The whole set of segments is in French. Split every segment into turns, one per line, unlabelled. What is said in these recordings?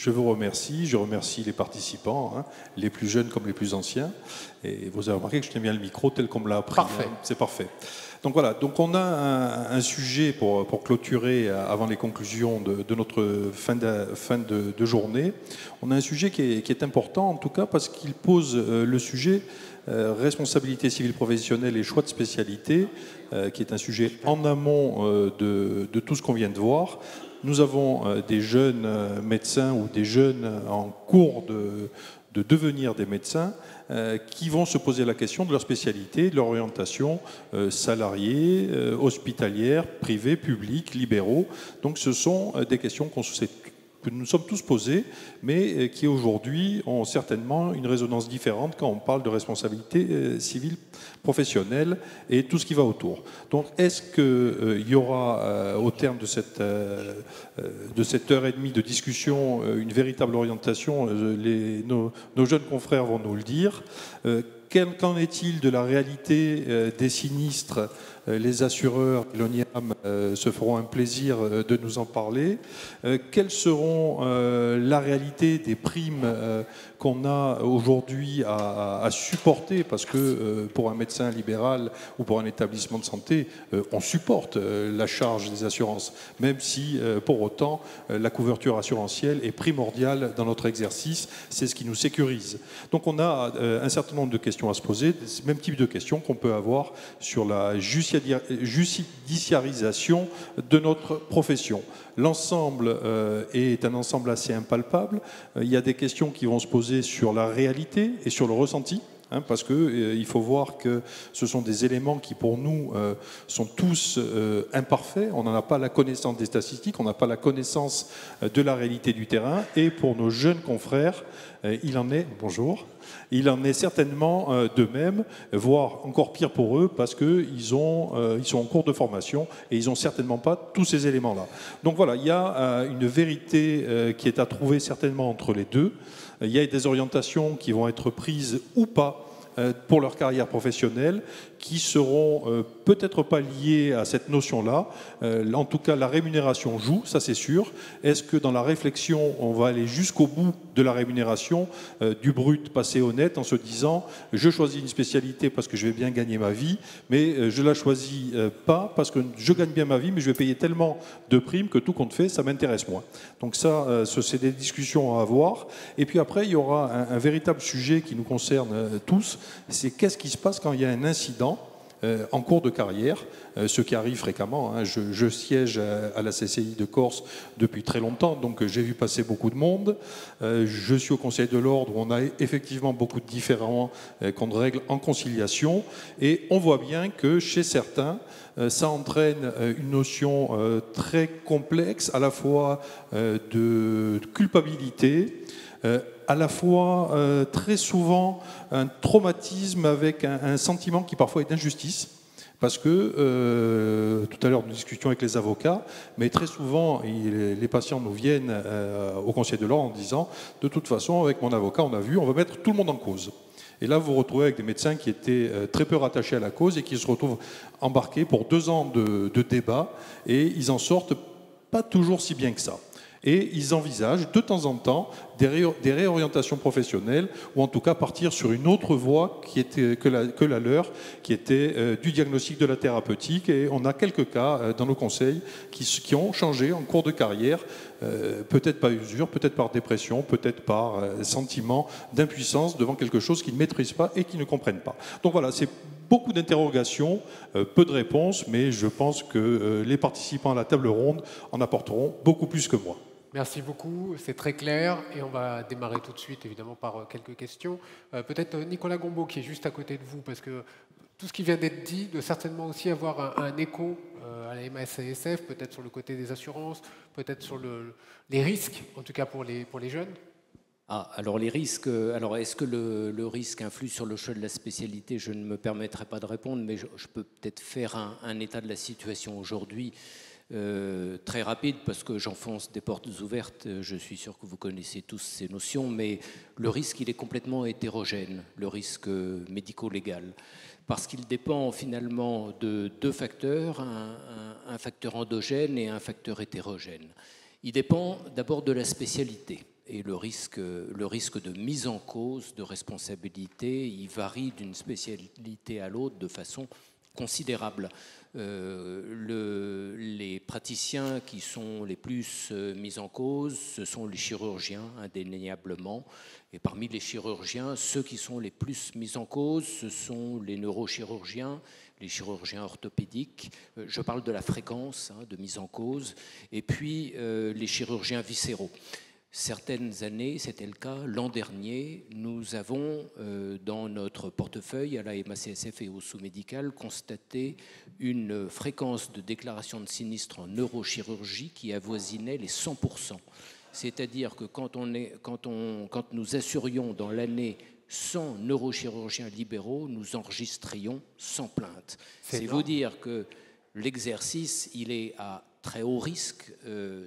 Je vous remercie, je remercie les participants, hein, les plus jeunes comme les plus anciens. Et vous avez remarqué que je tiens bien le micro tel qu'on me l'a appris.
Parfait.
Hein, c'est parfait. Donc voilà, donc on a un sujet pour clôturer avant les conclusions de notre fin de journée. On a un sujet qui est important, en tout cas, parce qu'il pose le sujet responsabilité civile professionnelle et choix de spécialité, qui est un sujet en amont de tout ce qu'on vient de voir. Nous avons des jeunes médecins ou des jeunes en cours de devenir des médecins qui vont se poser la question de leur spécialité, de leur orientation salariée, hospitalière, privée, publique, libéraux. Donc ce sont des questions que nous sommes tous posés, mais qui aujourd'hui ont certainement une résonance différente quand on parle de responsabilité civile professionnelle et tout ce qui va autour. Donc est-ce qu'il y aura au terme de cette heure et demie de discussion une véritable orientation? Nos jeunes confrères vont nous le dire. Qu'en est-il de la réalité des sinistres? Les assureurs, l'ONIAM, se feront un plaisir de nous en parler. Quelles seront la réalité des primes qu'on a aujourd'hui à supporter? Parce que pour un médecin libéral ou pour un établissement de santé, on supporte la charge des assurances, même si pour autant la couverture assurantielle est primordiale dans notre exercice. C'est ce qui nous sécurise. Donc on a un certain nombre de questions à se poser, même type de questions qu'on peut avoir sur la judiciarisation de notre profession. L'ensemble est un ensemble assez impalpable. Il y a des questions qui vont se poser sur la réalité et sur le ressenti. Parce qu'il faut voir que ce sont des éléments qui, pour nous, sont tous imparfaits. On n'en a pas la connaissance des statistiques, on n'a pas la connaissance de la réalité du terrain. Et pour nos jeunes confrères, il en est certainement de même, voire encore pire pour eux, parce qu'ils sont en cours de formation et ils n'ont certainement pas tous ces éléments-là. Donc voilà, il y a une vérité qui est à trouver certainement entre les deux. Il y a des orientations qui vont être prises ou pas pour leur carrière professionnelle, qui seront peut-être pas liées à cette notion-là. En tout cas, la rémunération joue, ça c'est sûr. Est-ce que dans la réflexion, on va aller jusqu'au bout de la rémunération, du brut passé au net, en se disant « je choisis une spécialité parce que je vais bien gagner ma vie, mais je la choisis pas parce que je gagne bien ma vie, mais je vais payer tellement de primes que tout compte fait, ça m'intéresse moins ». Donc ça, c'est des discussions à avoir. Et puis après, il y aura un véritable sujet qui nous concerne tous, c'est qu'est-ce qui se passe quand il y a un incident en cours de carrière, ce qui arrive fréquemment. Je siège à la CCI de Corse depuis très longtemps, donc j'ai vu passer beaucoup de monde. Je suis au Conseil de l'Ordre où on a effectivement beaucoup de différends qu'on règle en conciliation, et on voit bien que chez certains, ça entraîne une notion très complexe, à la fois de culpabilité, à la fois très souvent un traumatisme avec un sentiment qui parfois est d'injustice, parce que tout à l'heure nous discutions avec les avocats, mais très souvent les patients nous viennent au Conseil de l'Ordre en disant de toute façon avec mon avocat on a vu, on va mettre tout le monde en cause. Et là vous vous retrouvez avec des médecins qui étaient très peu rattachés à la cause et qui se retrouvent embarqués pour 2 ans de débat, et ils en sortent pas toujours si bien que ça. Et ils envisagent de temps en temps des réorientations professionnelles, ou en tout cas partir sur une autre voie qui était que la leur, qui était du diagnostic de la thérapeutique. Et on a quelques cas dans nos conseils qui ont changé en cours de carrière, peut-être par usure, peut-être par dépression, peut-être par sentiment d'impuissance devant quelque chose qu'ils ne maîtrisent pas et qu'ils ne comprennent pas. Donc voilà, c'est beaucoup d'interrogations, peu de réponses, mais je pense que les participants à la table ronde en apporteront beaucoup plus que moi.
Merci beaucoup, c'est très clair, et on va démarrer tout de suite évidemment par quelques questions. Peut-être Nicolas Gombaud qui est juste à côté de vous, parce que tout ce qui vient d'être dit doit certainement aussi avoir un écho à la MASSF, peut-être sur le côté des assurances, peut-être sur les risques, en tout cas pour les jeunes.
Alors les risques, alors est-ce que le risque influe sur le choix de la spécialité? Je ne me permettrai pas de répondre, mais je peux peut-être faire un état de la situation aujourd'hui. Très rapide, parce que j'enfonce des portes ouvertes, je suis sûr que vous connaissez tous ces notions, mais le risque, il est complètement hétérogène, le risque médico-légal, parce qu'il dépend finalement de 2 facteurs, un facteur endogène et un facteur hétérogène. Il dépend d'abord de la spécialité. et le risque de mise en cause de responsabilité, il varie d'une spécialité à l'autre de façon considérable. Les praticiens qui sont les plus mis en cause, ce sont les chirurgiens, indéniablement. Et parmi les chirurgiens, ceux qui sont les plus mis en cause, ce sont les neurochirurgiens, les chirurgiens orthopédiques. Je parle de la fréquence de mise en cause. Et puis les chirurgiens viscéraux. Certaines années, c'était le cas. L'an dernier, nous avons, dans notre portefeuille, à la MACSF et au sous-médical, constaté une fréquence de déclaration de sinistre en neurochirurgie qui avoisinait les 100%. C'est-à-dire que quand nous assurions dans l'année 100 neurochirurgiens libéraux, nous enregistrions 100 plaintes. C'est vous dire que l'exercice, il est à très haut risque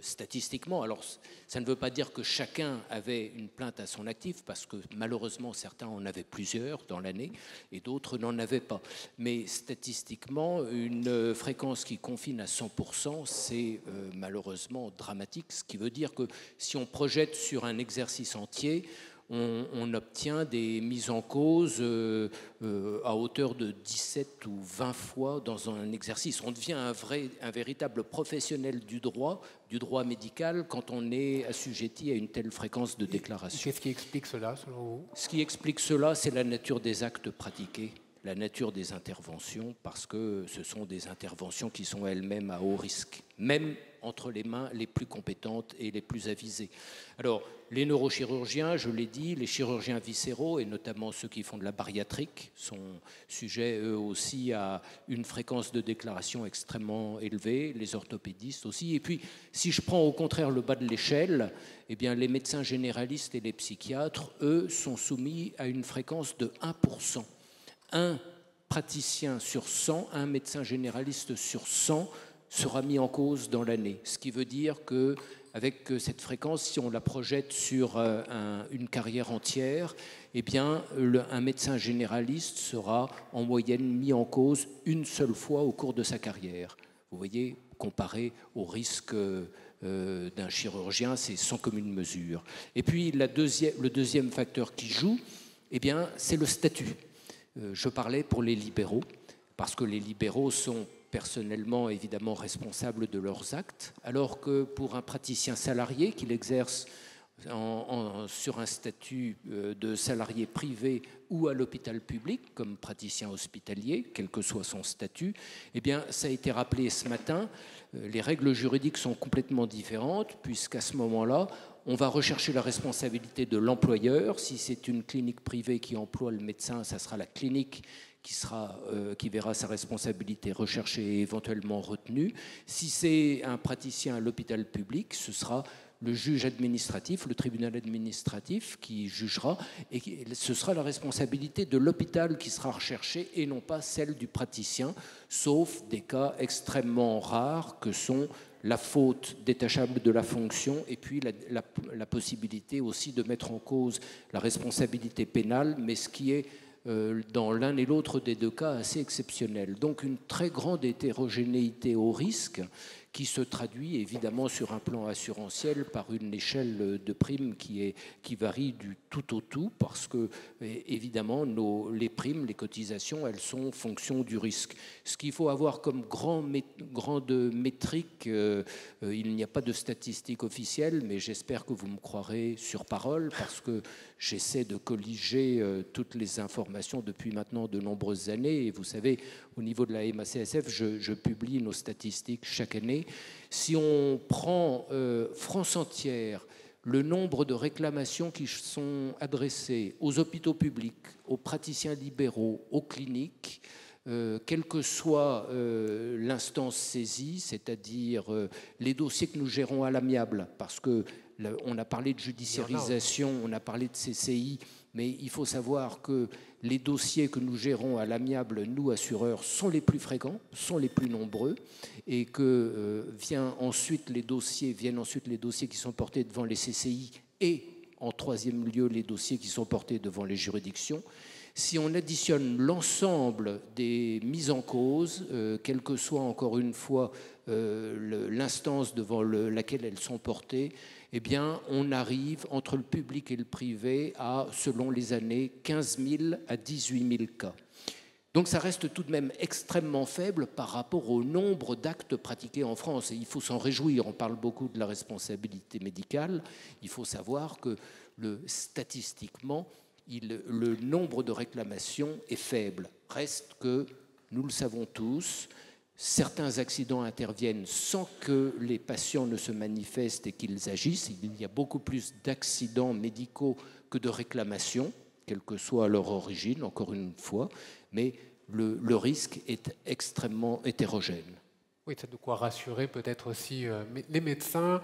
statistiquement. Alors, ça ne veut pas dire que chacun avait une plainte à son actif, parce que malheureusement, certains en avaient plusieurs dans l'année et d'autres n'en avaient pas. Mais statistiquement, une fréquence qui confine à 100%, c'est malheureusement dramatique, ce qui veut dire que si on projette sur un exercice entier, on obtient des mises en cause à hauteur de 17 ou 20 fois dans un exercice. On devient un véritable professionnel du droit médical quand on est assujetti à une telle fréquence de déclaration.
Qu'est-ce qui explique cela, selon vous ?
Ce qui explique cela, c'est la nature des actes pratiqués, la nature des interventions, parce que ce sont des interventions qui sont elles-mêmes à haut risque, même entre les mains les plus compétentes et les plus avisées. Alors, les neurochirurgiens, je l'ai dit, les chirurgiens viscéraux, et notamment ceux qui font de la bariatrique, sont sujets eux aussi à une fréquence de déclaration extrêmement élevée, les orthopédistes aussi. Et puis, si je prends au contraire le bas de l'échelle, eh bien, les médecins généralistes et les psychiatres, eux, sont soumis à une fréquence de 1%. Un praticien sur 100, un médecin généraliste sur 100 sera mis en cause dans l'année. Ce qui veut dire qu'avec cette fréquence, si on la projette sur une carrière entière, eh bien, un médecin généraliste sera en moyenne mis en cause une seule fois au cours de sa carrière. Vous voyez, comparé au risque d'un chirurgien, c'est sans commune mesure. Et puis, le deuxième facteur qui joue, eh bien, c'est le statut. Je parlais pour les libéraux, parce que les libéraux sont personnellement évidemment responsables de leurs actes, alors que pour un praticien salarié qui l'exerce sur un statut de salarié privé ou à l'hôpital public comme praticien hospitalier, quel que soit son statut, eh bien, ça a été rappelé ce matin, les règles juridiques sont complètement différentes, puisqu'à ce moment-là, on va rechercher la responsabilité de l'employeur. Si c'est une clinique privée qui emploie le médecin, ça sera la clinique qui verra sa responsabilité recherchée et éventuellement retenue. Si c'est un praticien à l'hôpital public, ce sera le juge administratif, le tribunal administratif qui jugera, et ce sera la responsabilité de l'hôpital qui sera recherchée et non pas celle du praticien, sauf des cas extrêmement rares que sont la faute détachable de la fonction et puis la possibilité aussi de mettre en cause la responsabilité pénale, mais ce qui est dans l'un et l'autre des deux cas assez exceptionnel. Donc une très grande hétérogénéité au risque qui se traduit évidemment sur un plan assurantiel par une échelle de primes qui varie du tout au tout, parce que évidemment les primes, les cotisations, elles sont fonction du risque. Ce qu'il faut avoir comme grande métrique, il n'y a pas de statistiques officielles, mais j'espère que vous me croirez sur parole, parce que j'essaie de colliger toutes les informations depuis maintenant de nombreuses années. Et vous savez, au niveau de la MACSF, je publie nos statistiques chaque année. Si on prend France entière, le nombre de réclamations qui sont adressées aux hôpitaux publics, aux praticiens libéraux, aux cliniques, quelle que soit l'instance saisie, c'est-à-dire les dossiers que nous gérons à l'amiable, parce que on a parlé de judiciarisation, on a parlé de CCI, mais il faut savoir que les dossiers que nous gérons à l'amiable, nous assureurs, sont les plus fréquents, sont les plus nombreux, et que viennent ensuite les dossiers qui sont portés devant les CCI et en troisième lieu les dossiers qui sont portés devant les juridictions. Si on additionne l'ensemble des mises en cause, quelle que soit encore une fois l'instance devant laquelle elles sont portées, eh bien, on arrive, entre le public et le privé, à, selon les années, 15 000 à 18 000 cas. Donc ça reste tout de même extrêmement faible par rapport au nombre d'actes pratiqués en France. Et il faut s'en réjouir, on parle beaucoup de la responsabilité médicale. Il faut savoir que statistiquement, le nombre de réclamations est faible. Reste que, nous le savons tous, certains accidents interviennent sans que les patients ne se manifestent et qu'ils agissent. Il y a beaucoup plus d'accidents médicaux que de réclamations, quelle que soit leur origine, encore une fois, mais le risque est extrêmement hétérogène.
Oui, c'est de quoi rassurer peut-être aussi les médecins.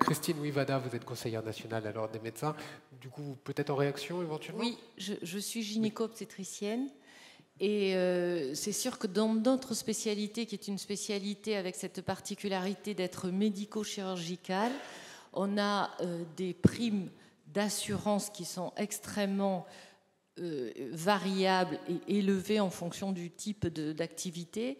Christine Ouivada, vous êtes conseillère nationale à l'Ordre des médecins. Du coup, peut-être en réaction éventuellement?
Oui, je suis gynéco-obstétricienne. Et c'est sûr que dans notre spécialité, qui est une spécialité avec cette particularité d'être médico-chirurgicale, on a des primes d'assurance qui sont extrêmement variables et élevées en fonction du type d'activité.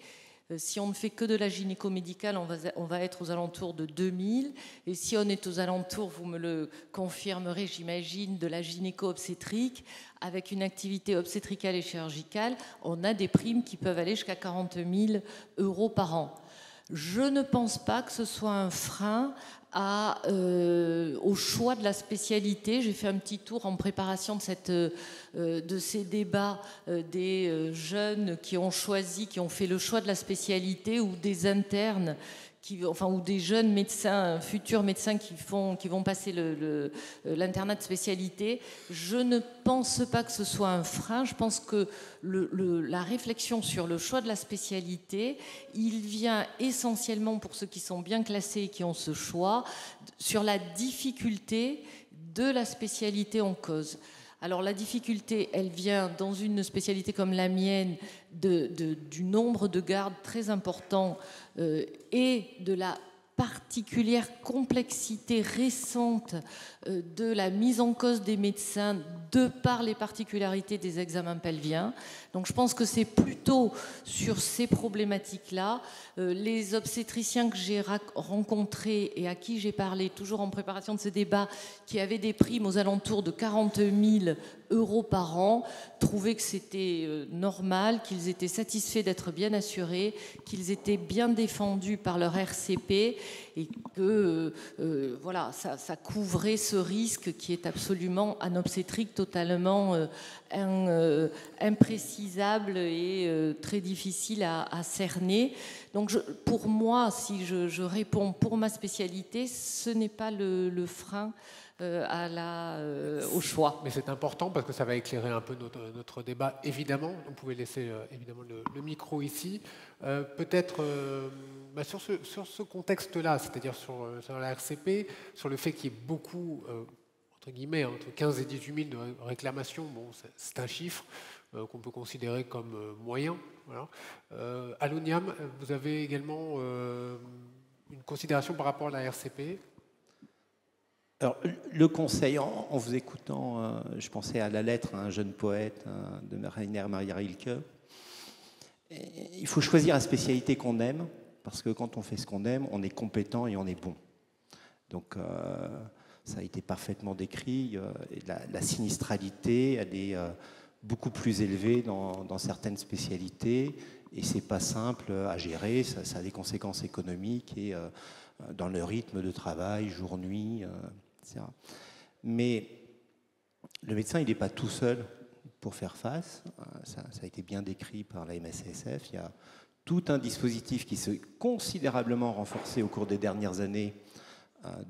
Si on ne fait que de la gynéco-médicale, on va être aux alentours de 2000. Et si on est aux alentours, vous me le confirmerez, j'imagine, de la gynéco-obstétrique, avec une activité obstétricale et chirurgicale, on a des primes qui peuvent aller jusqu'à 40 000 € par an. Je ne pense pas que ce soit un frein au choix de la spécialité. J'ai fait un petit tour en préparation de ces débats des jeunes qui ont fait le choix de la spécialité, ou des internes, ou des jeunes médecins, futurs médecins qui vont passer l'internat de spécialité. Je ne pense pas que ce soit un frein. Je pense que la réflexion sur le choix de la spécialité, il vient essentiellement, pour ceux qui sont bien classés et qui ont ce choix, sur la difficulté de la spécialité en cause. Alors la difficulté, elle vient dans une spécialité comme la mienne du nombre de gardes très important et de la particulière complexité récente de la mise en cause des médecins de par les particularités des examens pelviens. Donc je pense que c'est plutôt sur ces problématiques-là. Les obstétriciens que j'ai rencontrés et à qui j'ai parlé, toujours en préparation de ce débat, qui avaient des primes aux alentours de 40 000 € par an, trouvaient que c'était normal, qu'ils étaient satisfaits d'être bien assurés, qu'ils étaient bien défendus par leur RCP, et que voilà, ça couvrait ce risque qui est absolument en obstétrique totalement imprécisable et très difficile à cerner. Donc pour moi, si je réponds pour ma spécialité, ce n'est pas le frein au choix.
Mais c'est important parce que ça va éclairer un peu notre débat, évidemment. Vous pouvez laisser évidemment le micro ici. Peut-être sur ce contexte-là, c'est-à-dire sur la RCP, sur le fait qu'il y ait beaucoup, entre guillemets, entre 15 et 18 000 de réclamations, bon, c'est un chiffre qu'on peut considérer comme moyen. Voilà. À l'ONIAM, vous avez également une considération par rapport à la RCP?
Alors, le conseil, en vous écoutant, je pensais à la lettre à un jeune poète de Rainer Maria Rilke. Il faut choisir la spécialité qu'on aime, parce que quand on fait ce qu'on aime, on est compétent et on est bon. Donc, ça a été parfaitement décrit. La sinistralité, elle est beaucoup plus élevée dans certaines spécialités, et c'est pas simple à gérer. Ça a des conséquences économiques et dans le rythme de travail, jour-nuit, etc. Mais le médecin, il n'est pas tout seul pour faire face. Ça a été bien décrit par la MSCSF. Il y a tout un dispositif qui s'est considérablement renforcé au cours des dernières années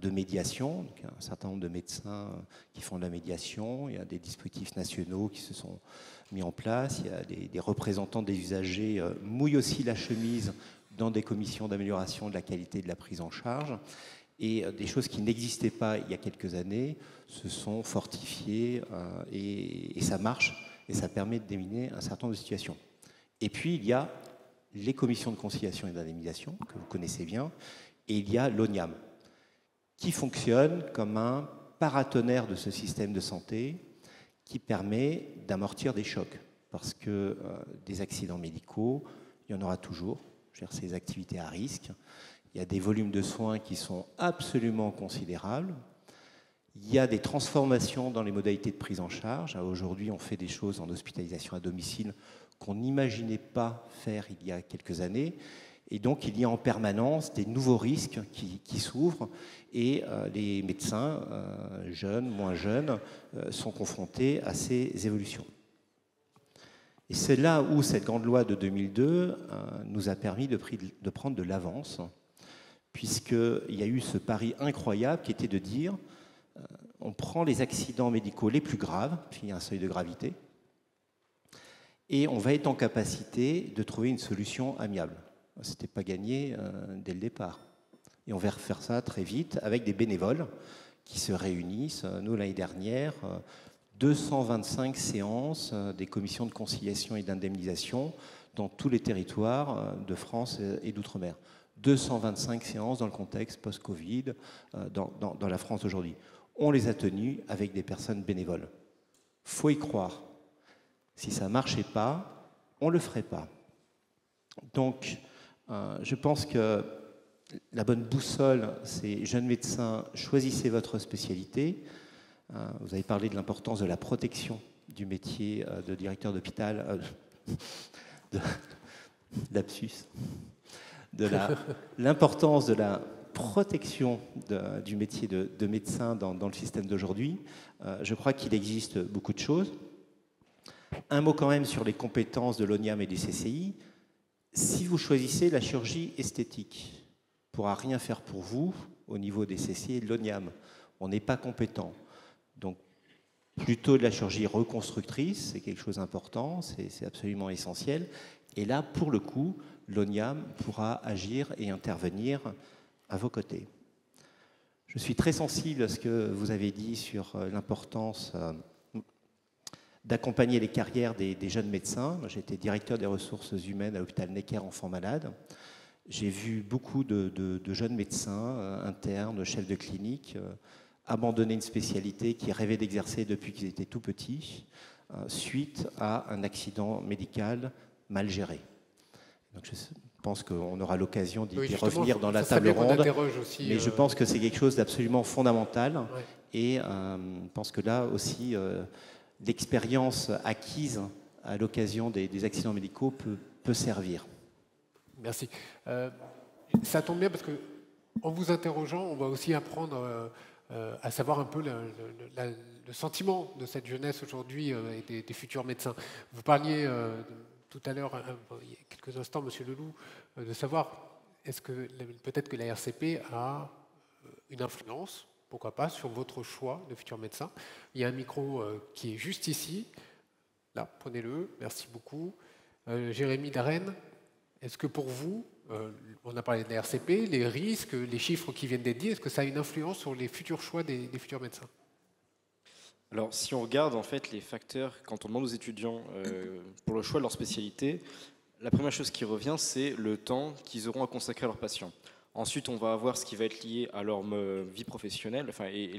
de médiation. Donc, il y a un certain nombre de médecins qui font de la médiation. Il y a des dispositifs nationaux qui se sont mis en place. Il y a des représentants des usagers mouillent aussi la chemise dans des commissions d'amélioration de la qualité de la prise en charge. Et des choses qui n'existaient pas il y a quelques années se sont fortifiées et ça marche et ça permet de déminer un certain nombre de situations. Et puis il y a les commissions de conciliation et d'indemnisation que vous connaissez bien, et il y a l'ONIAM qui fonctionne comme un paratonnerre de ce système de santé qui permet d'amortir des chocs, parce que des accidents médicaux, il y en aura toujours. Ces activités à risque. Il y a des volumes de soins qui sont absolument considérables. Il y a des transformations dans les modalités de prise en charge. Aujourd'hui, on fait des choses en hospitalisation à domicile qu'on n'imaginait pas faire il y a quelques années. Et donc, il y a en permanence des nouveaux risques qui s'ouvrent et les médecins, jeunes, moins jeunes, sont confrontés à ces évolutions. Et c'est là où cette grande loi de 2002 nous a permis de prendre de l'avance, puisqu'il y a eu ce pari incroyable qui était de dire on prend les accidents médicaux les plus graves, puis il y a un seuil de gravité, et on va être en capacité de trouver une solution amiable. Ce n'était pas gagné dès le départ. Et on va refaire ça très vite avec des bénévoles qui se réunissent. Nous, l'année dernière, 225 séances des commissions de conciliation et d'indemnisation dans tous les territoires de France et d'outre-mer. 225 séances dans le contexte post-Covid dans la France d'aujourd'hui. On les a tenues avec des personnes bénévoles. Il faut y croire. Si ça ne marchait pas, on ne le ferait pas. Donc, je pense que la bonne boussole, c'est jeunes médecins, choisissez votre spécialité. Vous avez parlé de l'importance de la protection du métier de directeur d'hôpital, l'importance de la protection du métier de médecin dans le système d'aujourd'hui. Je crois qu'il existe beaucoup de choses. Un mot quand même sur les compétences de l'ONIAM et des CCI. Si vous choisissez la chirurgie esthétique, on ne pourra rien faire pour vous au niveau des CCI et de l'ONIAM. On n'est pas compétent. Donc, plutôt de la chirurgie reconstructrice, c'est quelque chose d'important, c'est absolument essentiel. Et là, pour le coup, l'ONIAM pourra agir et intervenir à vos côtés. Je suis très sensible à ce que vous avez dit sur l'importance d'accompagner les carrières des jeunes médecins. J'ai été directeur des ressources humaines à l'hôpital Necker Enfants Malades. J'ai vu beaucoup de jeunes médecins, internes, chefs de clinique, abandonner une spécialité qu'ils rêvaient d'exercer depuis qu'ils étaient tout petits, suite à un accident médical mal géré. Donc je pense qu'on aura l'occasion d'y revenir dans la table ronde, aussi, mais je pense que c'est quelque chose d'absolument fondamental. Ouais. Et je pense que là aussi, l'expérience acquise à l'occasion des accidents médicaux peut servir.
Merci. Ça tombe bien parce qu'en vous interrogeant, on va aussi apprendre à savoir un peu le sentiment de cette jeunesse aujourd'hui et des futurs médecins. Vous parliez tout à l'heure, il y a quelques instants, Monsieur Leloup, de savoir est-ce que peut-être que la RCP a une influence, pourquoi pas, sur votre choix de futur médecin. Il y a un micro qui est juste ici. Là, prenez-le. Merci beaucoup. Jérémy Darenne, est-ce que pour vous, on a parlé de la RCP, les risques, les chiffres qui viennent d'être dits, est-ce que ça a une influence sur les futurs choix des futurs médecins ?
Alors, si on regarde en fait les facteurs, quand on demande aux étudiants pour le choix de leur spécialité, la première chose qui revient, c'est le temps qu'ils auront à consacrer à leurs patients. Ensuite, on va avoir ce qui va être lié à leur vie professionnelle, enfin, et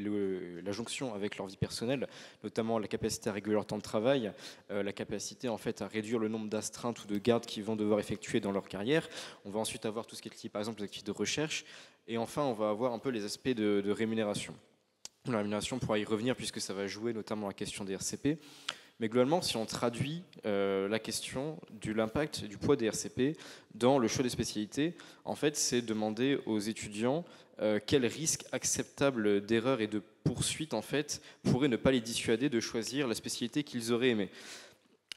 la jonction avec leur vie personnelle, notamment la capacité à réguler leur temps de travail, la capacité en fait à réduire le nombre d'astreintes ou de gardes qu'ils vont devoir effectuer dans leur carrière. On va ensuite avoir tout ce qui est lié, par exemple, aux activités de recherche, et enfin, on va avoir un peu les aspects de rémunération. La rémunération, on pourra y revenir puisque ça va jouer notamment la question des RCP. Mais globalement, si on traduit la question de l'impact du poids des RCP dans le choix des spécialités, en fait, c'est demander aux étudiants quels risques acceptables d'erreur et de poursuite en fait, pourraient ne pas les dissuader de choisir la spécialité qu'ils auraient aimée.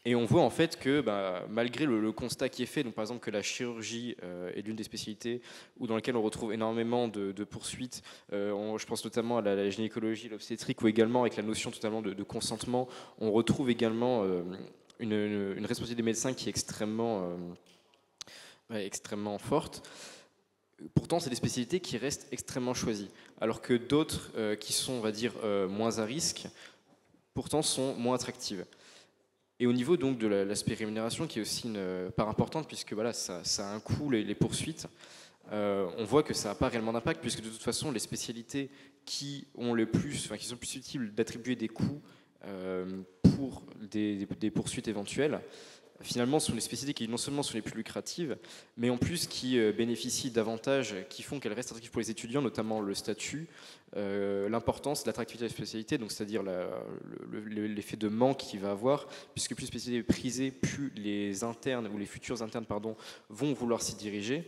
Et on voit en fait que malgré le constat qui est fait, donc par exemple que la chirurgie est l'une des spécialités dans laquelle on retrouve énormément de poursuites, je pense notamment à la gynécologie, l'obstétrique, ou également avec la notion totalement de consentement, on retrouve également une responsabilité des médecins qui est extrêmement forte. Pourtant, c'est des spécialités qui restent extrêmement choisies, alors que d'autres qui sont, on va dire, moins à risque, pourtant sont moins attractives. Et au niveau donc de l'aspect rémunération, qui est aussi une part importante, puisque voilà, ça a un coût, les poursuites, on voit que ça n'a pas réellement d'impact, puisque de toute façon, les spécialités qui sont plus susceptibles d'attribuer des coûts pour des poursuites éventuelles, finalement sont les spécialités qui non seulement sont les plus lucratives, mais en plus qui bénéficient d'avantages qui font qu'elles restent attractives pour les étudiants, notamment le statut, l'importance, l'attractivité de la spécialité, donc c'est-à-dire l'effet de manque qu'il va avoir, puisque plus la spécialité est prisée, plus les internes ou les futurs internes vont vouloir s'y diriger.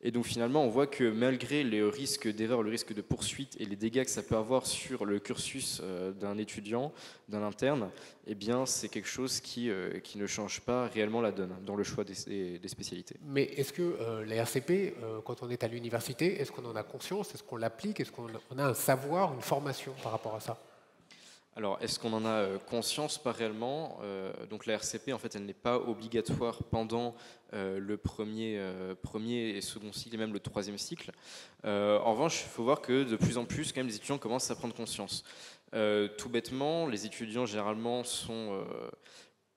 Et donc finalement, on voit que malgré les risques d'erreur, le risque de poursuite et les dégâts que ça peut avoir sur le cursus d'un étudiant, d'un interne, eh bien c'est quelque chose qui ne change pas réellement la donne dans le choix des spécialités.
Mais est-ce que la RCP, quand on est à l'université, est-ce qu'on en a conscience? Est-ce qu'on l'applique? Est-ce qu'on a un savoir, une formation par rapport à ça?
Alors, est-ce qu'on en a conscience? Pas réellement. Donc la RCP, en fait, elle n'est pas obligatoire pendant le premier et second cycle, et même le troisième cycle. En revanche, il faut voir que de plus en plus, quand même, les étudiants commencent à prendre conscience. Tout bêtement, les étudiants, généralement, sont...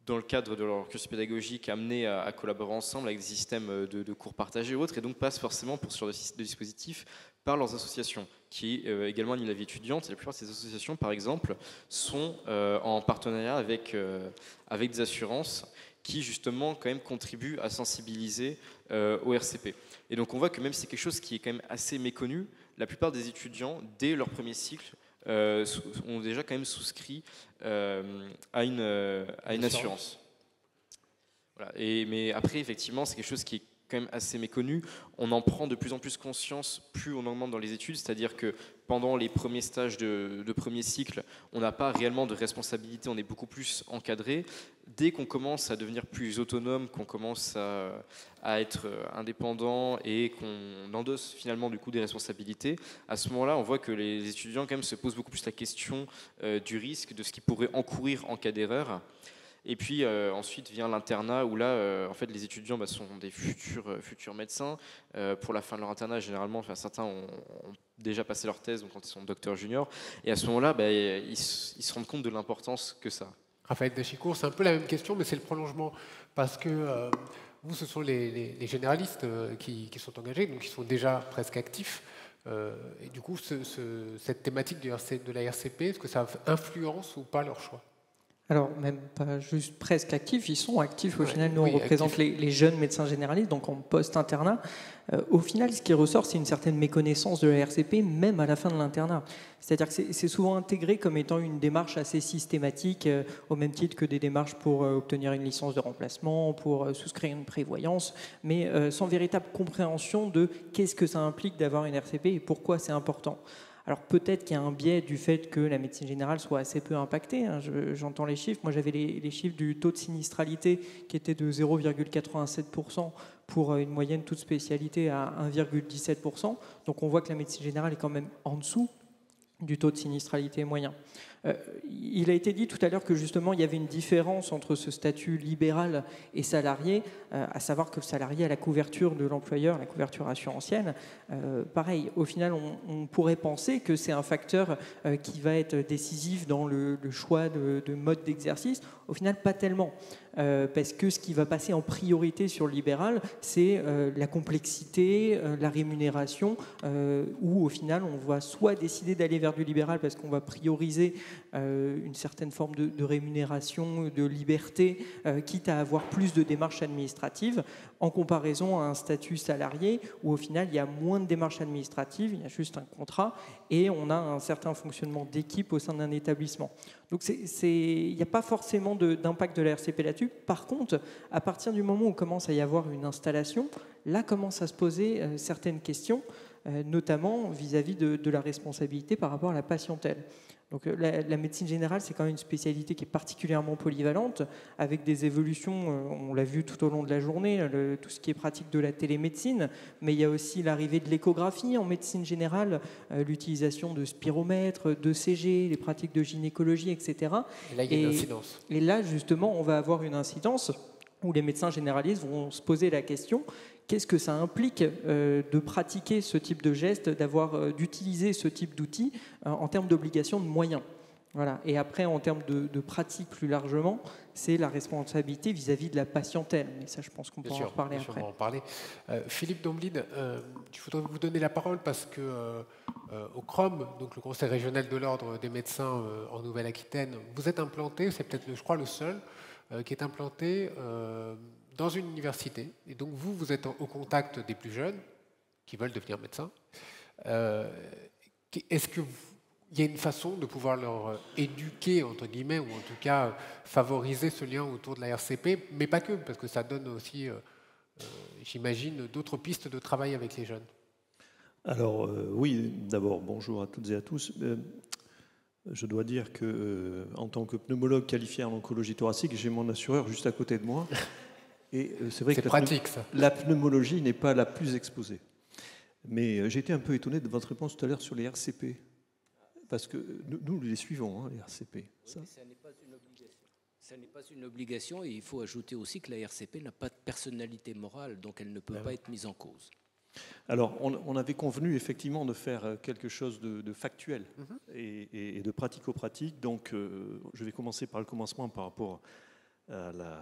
dans le cadre de leur cursus pédagogique, amenés à collaborer ensemble avec des systèmes de cours partagés ou autres, et donc passent forcément pour ce genre de dispositif par leurs associations, qui également animent la vie étudiante. Et la plupart de ces associations, par exemple, sont en partenariat avec des assurances qui, justement, quand même contribuent à sensibiliser au RCP. Et donc on voit que même si c'est quelque chose qui est quand même assez méconnu, la plupart des étudiants, dès leur premier cycle, ont déjà quand même souscrit à une assurance. Voilà. Mais après, effectivement, c'est quelque chose qui est quand même assez méconnu. On en prend de plus en plus conscience plus on augmente dans les études, c'est-à-dire que pendant les premiers stages de premier cycle, on n'a pas réellement de responsabilité, on est beaucoup plus encadré. Dès qu'on commence à devenir plus autonome, qu'on commence à être indépendant et qu'on endosse finalement du coup des responsabilités, à ce moment-là, on voit que les étudiants quand même se posent beaucoup plus la question du risque, de ce qu'ils pourraient encourir en cas d'erreur. Et puis ensuite vient l'internat où là, en fait, les étudiants sont des futurs médecins. Pour la fin de leur internat, généralement, certains ont déjà passé leur thèse, donc quand ils sont docteurs juniors. Et à ce moment-là, ils se rendent compte de l'importance que ça a.
Raphaël Dachicourt, c'est un peu la même question, mais c'est le prolongement. Parce que vous, ce sont les généralistes qui sont engagés, donc qui sont déjà presque actifs. Et du coup, cette thématique de la RCP, est-ce que ça influence ou pas leur choix?
Alors, même pas juste presque actifs, ils sont actifs. Au final, nous, on représente
actifs.
les jeunes médecins généralistes, donc en post-internat. Au final, ce qui ressort, c'est une certaine méconnaissance de la RCP, même à la fin de l'internat. C'est-à-dire que c'est souvent intégré comme étant une démarche assez systématique, au même titre que des démarches pour obtenir une licence de remplacement, pour souscrire une prévoyance, mais sans véritable compréhension de qu'est-ce que ça implique d'avoir une RCP et pourquoi c'est important. Alors peut-être qu'il y a un biais du fait que la médecine générale soit assez peu impactée. J'entends les chiffres. Moi, j'avais les chiffres du taux de sinistralité qui était de 0,87% pour une moyenne toute spécialité à 1,17%. Donc on voit que la médecine générale est quand même en dessous du taux de sinistralité moyen. Il a été dit tout à l'heure que justement il y avait une différence entre ce statut libéral et salarié, à savoir que le salarié a la couverture de l'employeur, la couverture assurantielle. Pareil, au final, on pourrait penser que c'est un facteur qui va être décisif dans le choix de mode d'exercice. Au final, pas tellement. Parce que ce qui va passer en priorité sur le libéral, c'est la complexité, la rémunération, où au final on va soit décider d'aller vers du libéral parce qu'on va prioriser une certaine forme de rémunération, de liberté, quitte à avoir plus de démarches administratives, en comparaison à un statut salarié où au final il y a moins de démarches administratives, il y a juste un contrat et on a un certain fonctionnement d'équipe au sein d'un établissement. Donc il n'y a pas forcément d'impact de la RCP là-dessus. Par contre, à partir du moment où commence à y avoir une installation, là commencent à se poser certaines questions, notamment vis-à-vis de la responsabilité par rapport à la patientèle. Donc la médecine générale, c'est quand même une spécialité qui est particulièrement polyvalente, avec des évolutions, on l'a vu tout au long de la journée, tout ce qui est pratique de la télémédecine, mais il y a aussi l'arrivée de l'échographie en médecine générale, l'utilisation de spiromètres, d'ECG, les pratiques de gynécologie, etc.
Et là, il y a une incidence.
Et là, justement, on va avoir une incidence où les médecins généralistes vont se poser la question: qu'est-ce que ça implique de pratiquer ce type de geste, d'utiliser ce type d'outils en termes d'obligation de moyens? Voilà. Et après, en termes de pratique plus largement, c'est la responsabilité vis-à-vis de la patientèle. Mais ça, je pense qu'on pourra en reparler après.
On va en parler. Philippe Domblide, je voudrais vous donner la parole parce que au CROM, donc le Conseil régional de l'Ordre des médecins en Nouvelle-Aquitaine, vous êtes implanté, c'est peut-être, je crois, le seul, qui est implantée dans une université. Et donc vous êtes au contact des plus jeunes qui veulent devenir médecins. Est-ce qu'il y a une façon de pouvoir leur éduquer, entre guillemets, ou en tout cas favoriser ce lien autour de la RCP, mais pas que, parce que ça donne aussi, j'imagine, d'autres pistes de travail avec les jeunes?
Alors oui, d'abord, bonjour à toutes et à tous. Je dois dire que, en tant que pneumologue qualifié en oncologie thoracique, j'ai mon assureur juste à côté de moi. Et c'est vrai que
pratique, ça.
La pneumologie n'est pas la plus exposée. Mais j'ai été un peu étonné de votre réponse tout à l'heure sur les RCP. Parce que nous les suivons, hein, les RCP. Ça
n'est pas une obligation. Ça n'est pas une obligation, et il faut ajouter aussi que la RCP n'a pas de personnalité morale, donc elle ne peut pas être mise en cause.
Alors, on avait convenu effectivement de faire quelque chose de factuel et de pratico-pratique. Donc, je vais commencer par le commencement par rapport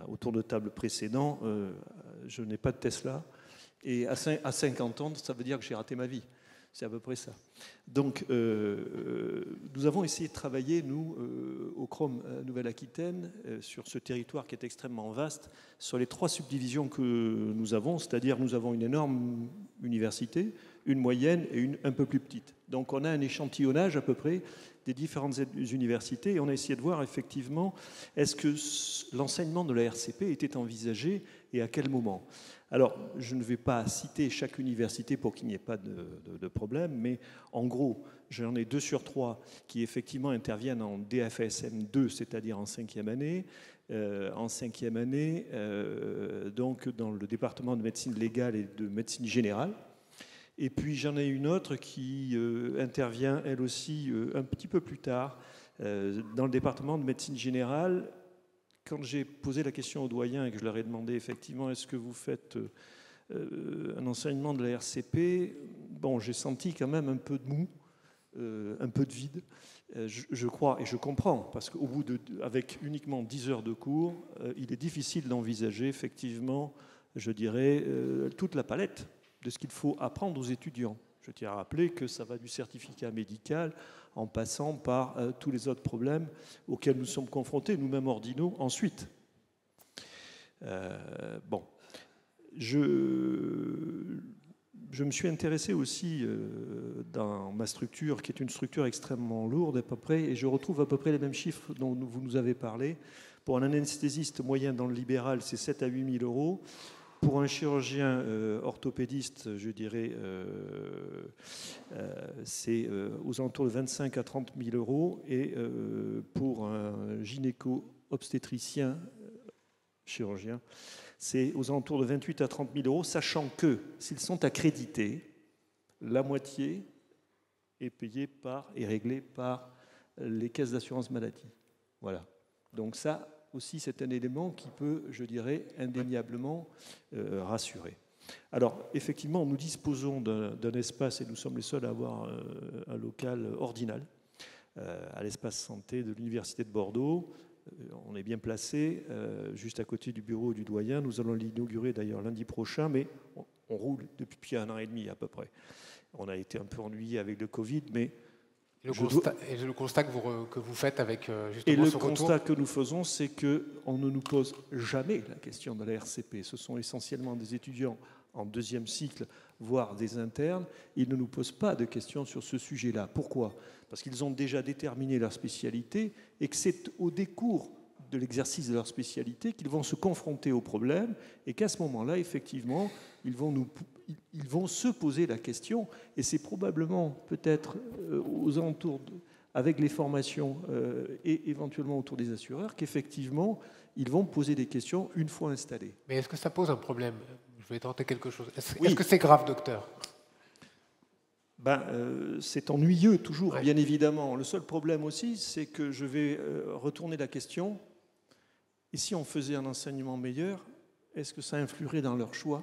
au tour de table précédent. Je n'ai pas de Tesla. Et à 50 ans, ça veut dire que j'ai raté ma vie. C'est à peu près ça. Donc, nous avons essayé de travailler, nous, au CROM Nouvelle-Aquitaine, sur ce territoire qui est extrêmement vaste, sur les 3 subdivisions que nous avons, c'est-à-dire nous avons une énorme université, une moyenne et une un peu plus petite. Donc, on a un échantillonnage à peu près des différentes universités et on a essayé de voir effectivement est-ce que l'enseignement de la RCP était envisagé et à quel moment. Alors, je ne vais pas citer chaque université pour qu'il n'y ait pas de problème, mais en gros, j'en ai 2 sur 3 qui effectivement interviennent en DFSM 2, c'est-à-dire en 5e année. En 5e année, donc dans le département de médecine légale et de médecine générale. Et puis j'en ai une autre qui intervient, elle aussi, un petit peu plus tard, dans le département de médecine générale. Quand j'ai posé la question aux doyens et que je leur ai demandé effectivement est-ce que vous faites un enseignement de la RCP, bon, j'ai senti quand même un peu de mou, un peu de vide. Je crois et je comprends, parce qu'au bout avec uniquement 10 heures de cours, il est difficile d'envisager effectivement, je dirais, toute la palette de ce qu'il faut apprendre aux étudiants. Je tiens à rappeler que ça va du certificat médical en passant par tous les autres problèmes auxquels nous sommes confrontés, nous-mêmes ordinaux, ensuite. Bon. Je me suis intéressé aussi dans ma structure, qui est une structure extrêmement lourde à peu près, et je retrouve à peu près les mêmes chiffres dont vous nous avez parlé. Pour un anesthésiste moyen dans le libéral, c'est 7 à 8 000 euros. Pour un chirurgien orthopédiste, je dirais, c'est aux alentours de 25 à 30 000 euros. Et pour un gynéco-obstétricien chirurgien, c'est aux alentours de 28 à 30 000 euros, sachant que s'ils sont accrédités, la moitié est payée et réglée par les caisses d'assurance maladie. Voilà. Donc ça aussi, c'est un élément qui peut, je dirais, indéniablement rassurer. Alors, effectivement, nous disposons d'un espace, et nous sommes les seuls à avoir un local ordinal, à l'espace santé de l'Université de Bordeaux. On est bien placé, juste à côté du bureau du doyen. Nous allons l'inaugurer d'ailleurs lundi prochain, mais on roule depuis 1 an et demi à peu près. On a été un peu ennuyé avec le Covid, mais...
Et le constat que vous faites avec justement
et le
ce retour.
constat que nous faisons, c'est qu'on ne nous pose jamais la question de la RCP. Ce sont essentiellement des étudiants en 2e cycle, voire des internes. Ils ne nous posent pas de questions sur ce sujet-là. Pourquoi ? Parce qu'ils ont déjà déterminé leur spécialité et que c'est au décours de l'exercice de leur spécialité qu'ils vont se confronter aux problèmes et qu'à ce moment-là, effectivement, ils vont se poser la question, et c'est probablement peut-être aux alentours, avec les formations et éventuellement autour des assureurs, qu'effectivement, ils vont poser des questions une fois installés.
Mais est-ce que ça pose un problème ? Je vais tenter quelque chose.
Oui.
Est-ce que c'est grave, docteur ?
C'est ennuyeux toujours, bien évidemment. Le seul problème aussi, c'est que je vais retourner la question. Et si on faisait un enseignement meilleur, est-ce que ça influerait dans leur choix ?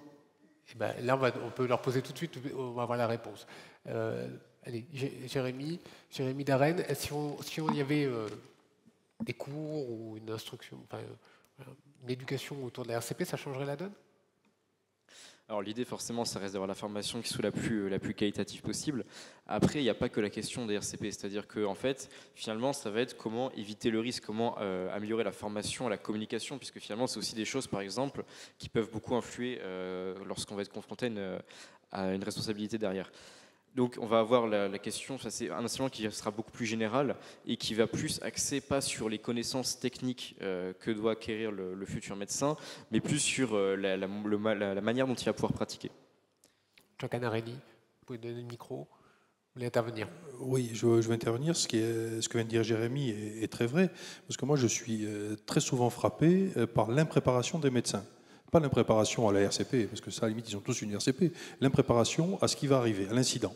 Eh ben, là, on peut leur poser tout de suite, on va avoir la réponse. Allez, Jérémy Darren, si on y avait des cours ou une instruction, enfin, une éducation autour de la RCP, ça changerait la donne ?
Alors l'idée forcément ça reste d'avoir la formation qui soit la plus qualitative possible. Après il n'y a pas que la question des RCP, c'est-à-dire que en fait finalement ça va être comment éviter le risque, comment améliorer la formation et la communication, puisque finalement c'est aussi des choses par exemple qui peuvent beaucoup influer lorsqu'on va être confronté à une responsabilité derrière. Donc on va avoir la question, c'est un enseignement qui sera beaucoup plus général et qui va plus axer pas sur les connaissances techniques que doit acquérir le futur médecin, mais plus sur la manière dont il va pouvoir pratiquer.
Jean Canarelli, vous pouvez donner le micro, vous voulez intervenir?
Oui, je vais intervenir. Ce que vient de dire Jérémy est très vrai, parce que moi je suis très souvent frappé par l'impréparation des médecins. Pas l'impréparation à la RCP, parce que ça, à la limite, ils ont tous une RCP. L'impréparation à ce qui va arriver, à l'incident.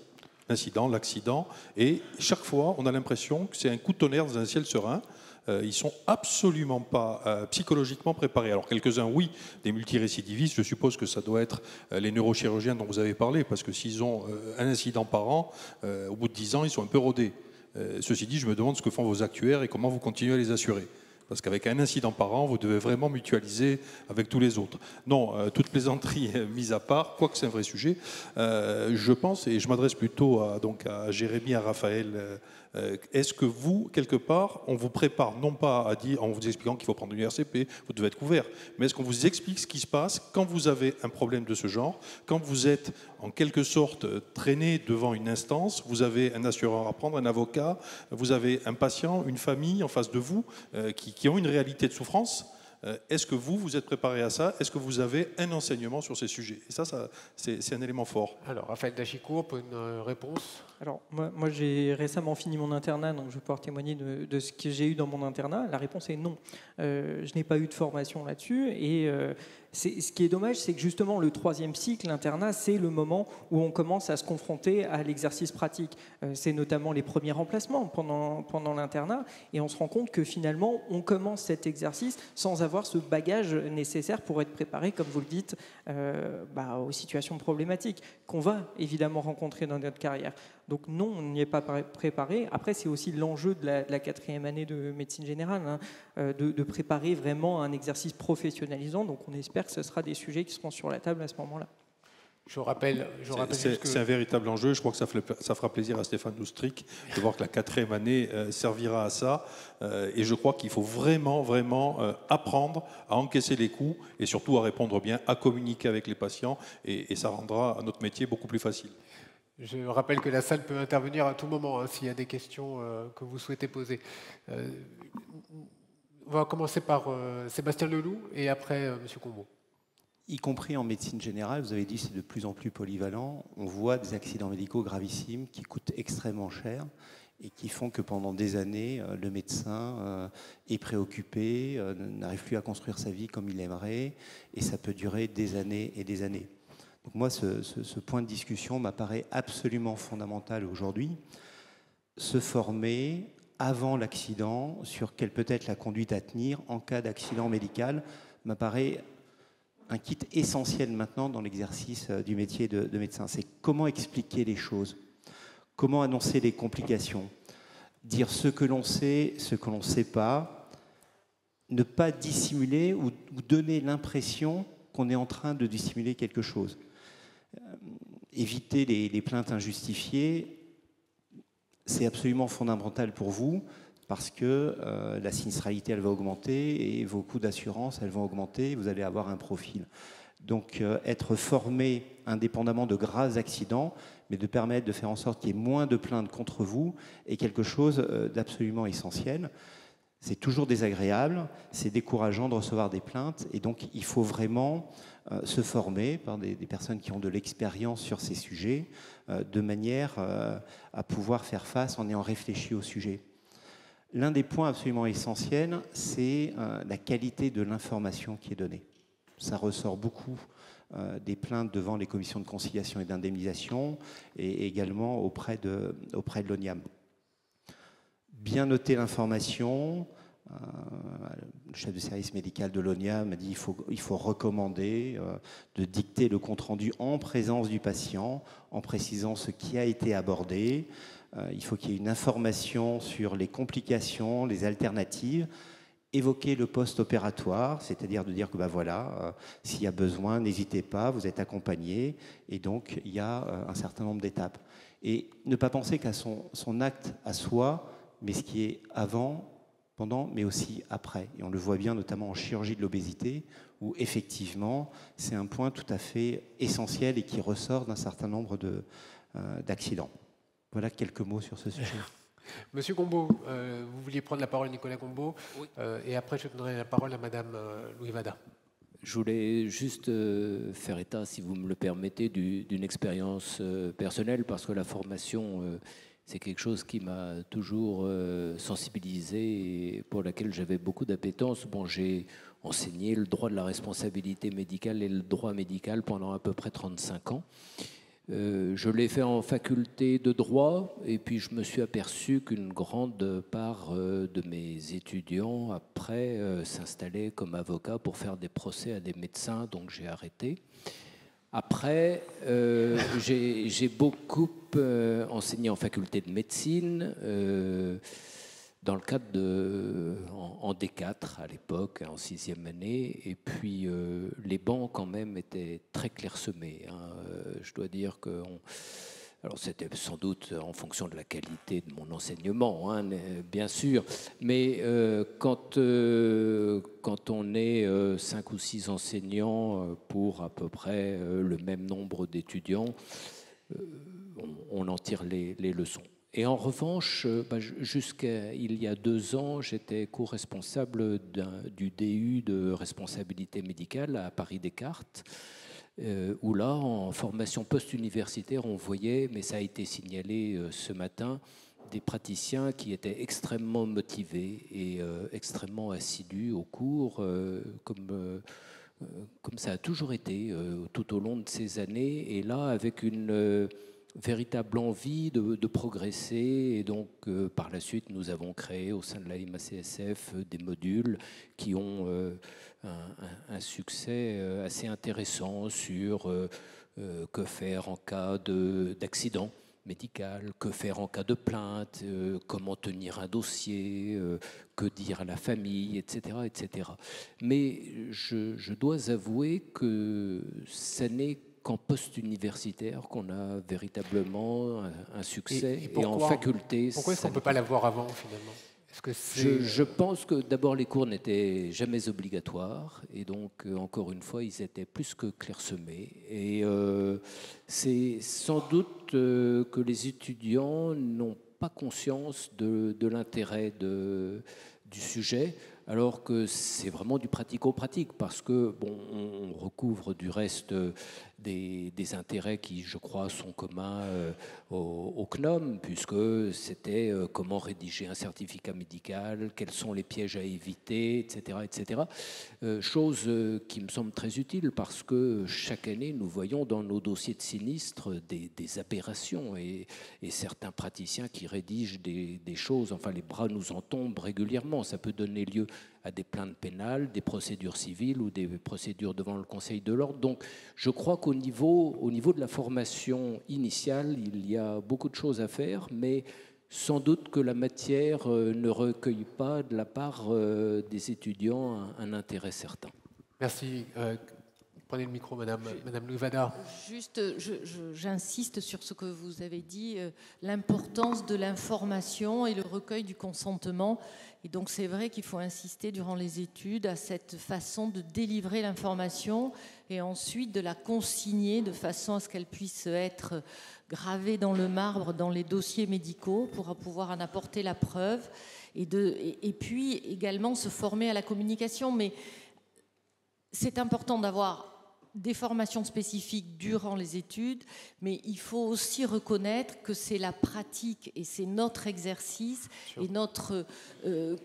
L'incident, l'accident. Et chaque fois, on a l'impression que c'est un coup de tonnerre dans un ciel serein. Ils ne sont absolument pas psychologiquement préparés. Alors, quelques-uns, oui, des multirécidivistes, je suppose que ça doit être les neurochirurgiens dont vous avez parlé, parce que s'ils ont un incident par an, au bout de 10 ans, ils sont un peu rodés. Ceci dit, je me demande ce que font vos actuaires et comment vous continuez à les assurer. Parce qu'avec un incident par an, vous devez vraiment mutualiser avec tous les autres. Non, toute plaisanterie mise à part, quoique c'est un vrai sujet, je pense, et je m'adresse plutôt à Jérémy, à Raphaël, est-ce que vous, quelque part, on vous prépare, non pas à dire, en vous expliquant qu'il faut prendre une RCP, vous devez être couvert, mais est-ce qu'on vous explique ce qui se passe quand vous avez un problème de ce genre, quand vous êtes en quelque sorte traîné devant une instance, vous avez un assureur à prendre, un avocat, vous avez un patient, une famille en face de vous qui ont une réalité de souffrance. Est-ce que vous êtes préparé à ça? Est-ce que vous avez un enseignement sur ces sujets? Et ça c'est un élément fort.
Alors, Raphaël Dachicourt, pour une réponse.
Alors, moi j'ai récemment fini mon internat, donc je vais pouvoir témoigner de ce que j'ai eu dans mon internat. La réponse est non. Je n'ai pas eu de formation là-dessus. Et ce qui est dommage, c'est que justement, le 3e cycle, l'internat, c'est le moment où on commence à se confronter à l'exercice pratique. C'est notamment les premiers remplacements pendant l'internat. Et on se rend compte que finalement, on commence cet exercice sans avoir ce bagage nécessaire pour être préparé, comme vous le dites, aux situations problématiques qu'on va évidemment rencontrer dans notre carrière. Donc non, on n'y est pas préparé. Après, c'est aussi l'enjeu de la 4e année de médecine générale, de préparer vraiment un exercice professionnalisant. Donc on espère que ce sera des sujets qui seront sur la table à ce moment-là.
Je rappelle
c'est un véritable enjeu. Je crois que ça fera plaisir à Stéphane Loustric de voir que la 4e année servira à ça. Et je crois qu'il faut vraiment apprendre à encaisser les coups et surtout à répondre bien, à communiquer avec les patients. Et ça rendra notre métier beaucoup plus facile.
Je rappelle que la salle peut intervenir à tout moment s'il y a des questions que vous souhaitez poser. On va commencer par Sébastien Leloup et après M. Combeau.
Y compris en médecine générale, vous avez dit c'est de plus en plus polyvalent. On voit des accidents médicaux gravissimes qui coûtent extrêmement cher et qui font que pendant des années, le médecin est préoccupé, n'arrive plus à construire sa vie comme il aimerait, et ça peut durer des années et des années. Donc moi, ce point de discussion m'apparaît absolument fondamental aujourd'hui. Se former avant l'accident sur quelle peut être la conduite à tenir en cas d'accident médical m'apparaît un kit essentiel maintenant dans l'exercice du métier de médecin. C'est comment expliquer les choses, comment annoncer les complications, dire ce que l'on sait, ce que l'on ne sait pas, ne pas dissimuler ou donner l'impression qu'on est en train de dissimuler quelque chose. Éviter les plaintes injustifiées, c'est absolument fondamental pour vous parce que la sinistralité, elle va augmenter et vos coûts d'assurance, elles vont augmenter, vous allez avoir un profil. Donc être formé indépendamment de graves accidents, mais de permettre de faire en sorte qu'il y ait moins de plaintes contre vous est quelque chose d'absolument essentiel. C'est toujours désagréable, c'est décourageant de recevoir des plaintes et donc il faut vraiment se former par des personnes qui ont de l'expérience sur ces sujets de manière à pouvoir faire face en ayant réfléchi au sujet. L'un des points absolument essentiels, c'est la qualité de l'information qui est donnée. Ça ressort beaucoup des plaintes devant les commissions de conciliation et d'indemnisation et également auprès de l'ONIAM. Bien noter l'information. Le chef de service médical de l'ONIAM m'a dit qu'il faut recommander de dicter le compte-rendu en présence du patient, en précisant ce qui a été abordé. Il faut qu'il y ait une information sur les complications, les alternatives, évoquer le post-opératoire, c'est-à-dire de dire que voilà, s'il y a besoin, n'hésitez pas, vous êtes accompagné, et donc il y a un certain nombre d'étapes. Et ne pas penser qu'à son acte à soi, mais ce qui est avant, pendant, mais aussi après. Et on le voit bien notamment en chirurgie de l'obésité, où effectivement, c'est un point tout à fait essentiel et qui ressort d'un certain nombre d'accidents. Voilà quelques mots sur ce sujet.
Monsieur Gombaud, vous vouliez prendre la parole, Nicolas Gombaud, oui. Et après je donnerai la parole à Madame Louis Vada.
Je voulais juste faire état, si vous me le permettez, d'une expérience personnelle, parce que la formation, c'est quelque chose qui m'a toujours sensibilisé et pour laquelle j'avais beaucoup d'appétence. Bon, j'ai enseigné le droit de la responsabilité médicale et le droit médical pendant à peu près 35 ans. Je l'ai fait en faculté de droit et puis je me suis aperçu qu'une grande part de mes étudiants après s'installaient comme avocats pour faire des procès à des médecins, donc j'ai arrêté. Après, j'ai beaucoup enseigné en faculté de médecine dans le cadre en D4 à l'époque, en 6e année, et puis les bancs quand même étaient très clairsemés. Je dois dire que alors c'était sans doute en fonction de la qualité de mon enseignement, bien sûr, mais quand on est 5 ou 6 enseignants pour à peu près le même nombre d'étudiants, on en tire les leçons. Et en revanche, jusqu'à il y a 2 ans, j'étais co-responsable du DU de responsabilité médicale à Paris Descartes, où là, en formation post-universitaire, on voyait, mais ça a été signalé ce matin, des praticiens qui étaient extrêmement motivés et extrêmement assidus au cours, comme ça a toujours été tout au long de ces années, et là, avec une véritable envie de progresser. Et donc, par la suite, nous avons créé au sein de la MACSF des modules qui ont un succès assez intéressant sur que faire en cas d'accident médical, que faire en cas de plainte, comment tenir un dossier, que dire à la famille, etc. etc. Mais je dois avouer que ça n'est qu'en post-universitaire qu'on a véritablement un succès. Et en faculté...
Pourquoi est-ce qu'on ne peut pas l'avoir avant, finalement ?
Je pense que d'abord les cours n'étaient jamais obligatoires et donc encore une fois ils étaient plus que clairsemés et c'est sans doute que les étudiants n'ont pas conscience de l'intérêt du sujet, alors que c'est vraiment du pratico-pratique, parce que bon, on recouvre du reste des intérêts qui, je crois, sont communs au CNOM, puisque c'était comment rédiger un certificat médical, quels sont les pièges à éviter, etc. etc. Chose qui me semble très utile, parce que chaque année, nous voyons dans nos dossiers de sinistres des aberrations, et certains praticiens qui rédigent des choses, enfin les bras nous en tombent régulièrement. Ça peut donner lieu à des plaintes pénales, des procédures civiles ou des procédures devant le Conseil de l'ordre. Donc je crois qu'au niveau de la formation initiale, il y a beaucoup de choses à faire, mais sans doute que la matière ne recueille pas de la part des étudiants un intérêt certain.
Merci. Prenez le micro, Madame Louis Vada.
Juste, j'insiste sur ce que vous avez dit, l'importance de l'information et le recueil du consentement. Et donc, c'est vrai qu'il faut insister durant les études à cette façon de délivrer l'information et ensuite de la consigner de façon à ce qu'elle puisse être gravée dans le marbre, dans les dossiers médicaux, pour pouvoir en apporter la preuve. Et puis, également, se former à la communication. Mais c'est important d'avoir des formations spécifiques durant les études, mais il faut aussi reconnaître que c'est la pratique et c'est notre exercice et notre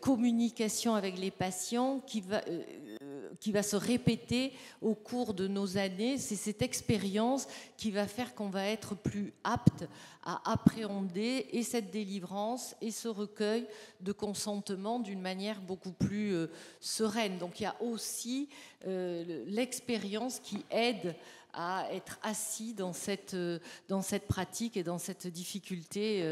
communication avec les patients qui va se répéter au cours de nos années. C'est cette expérience qui va faire qu'on va être plus apte à appréhender et cette délivrance et ce recueil de consentement d'une manière beaucoup plus sereine. Donc il y a aussi l'expérience qui aide à être assis dans cette pratique et dans cette difficulté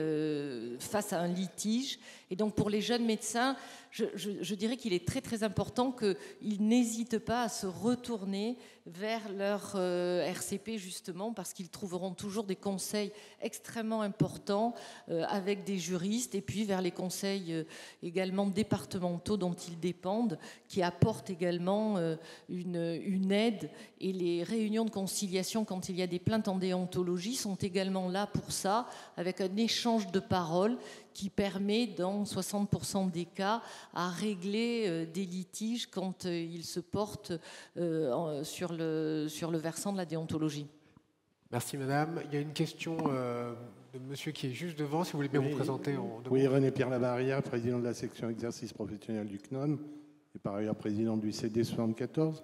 face à un litige. Et donc pour les jeunes médecins, je dirais qu'il est très très important qu'ils n'hésitent pas à se retourner vers leur RCP justement, parce qu'ils trouveront toujours des conseils extrêmement importants avec des juristes, et puis vers les conseils également départementaux dont ils dépendent, qui apportent également une aide. Et les réunions de conciliation quand il y a des plaintes en déontologie sont également là pour ça, avec un échange de paroles qui permet dans 60% des cas à régler des litiges quand ils se portent sur le versant de la déontologie.
Merci madame. Il y a une question de monsieur qui est juste devant, si vous voulez bien vous présenter.
Oui, René-Pierre Labarrière, président de la section exercice professionnel du CNOM, et par ailleurs président du CD 74.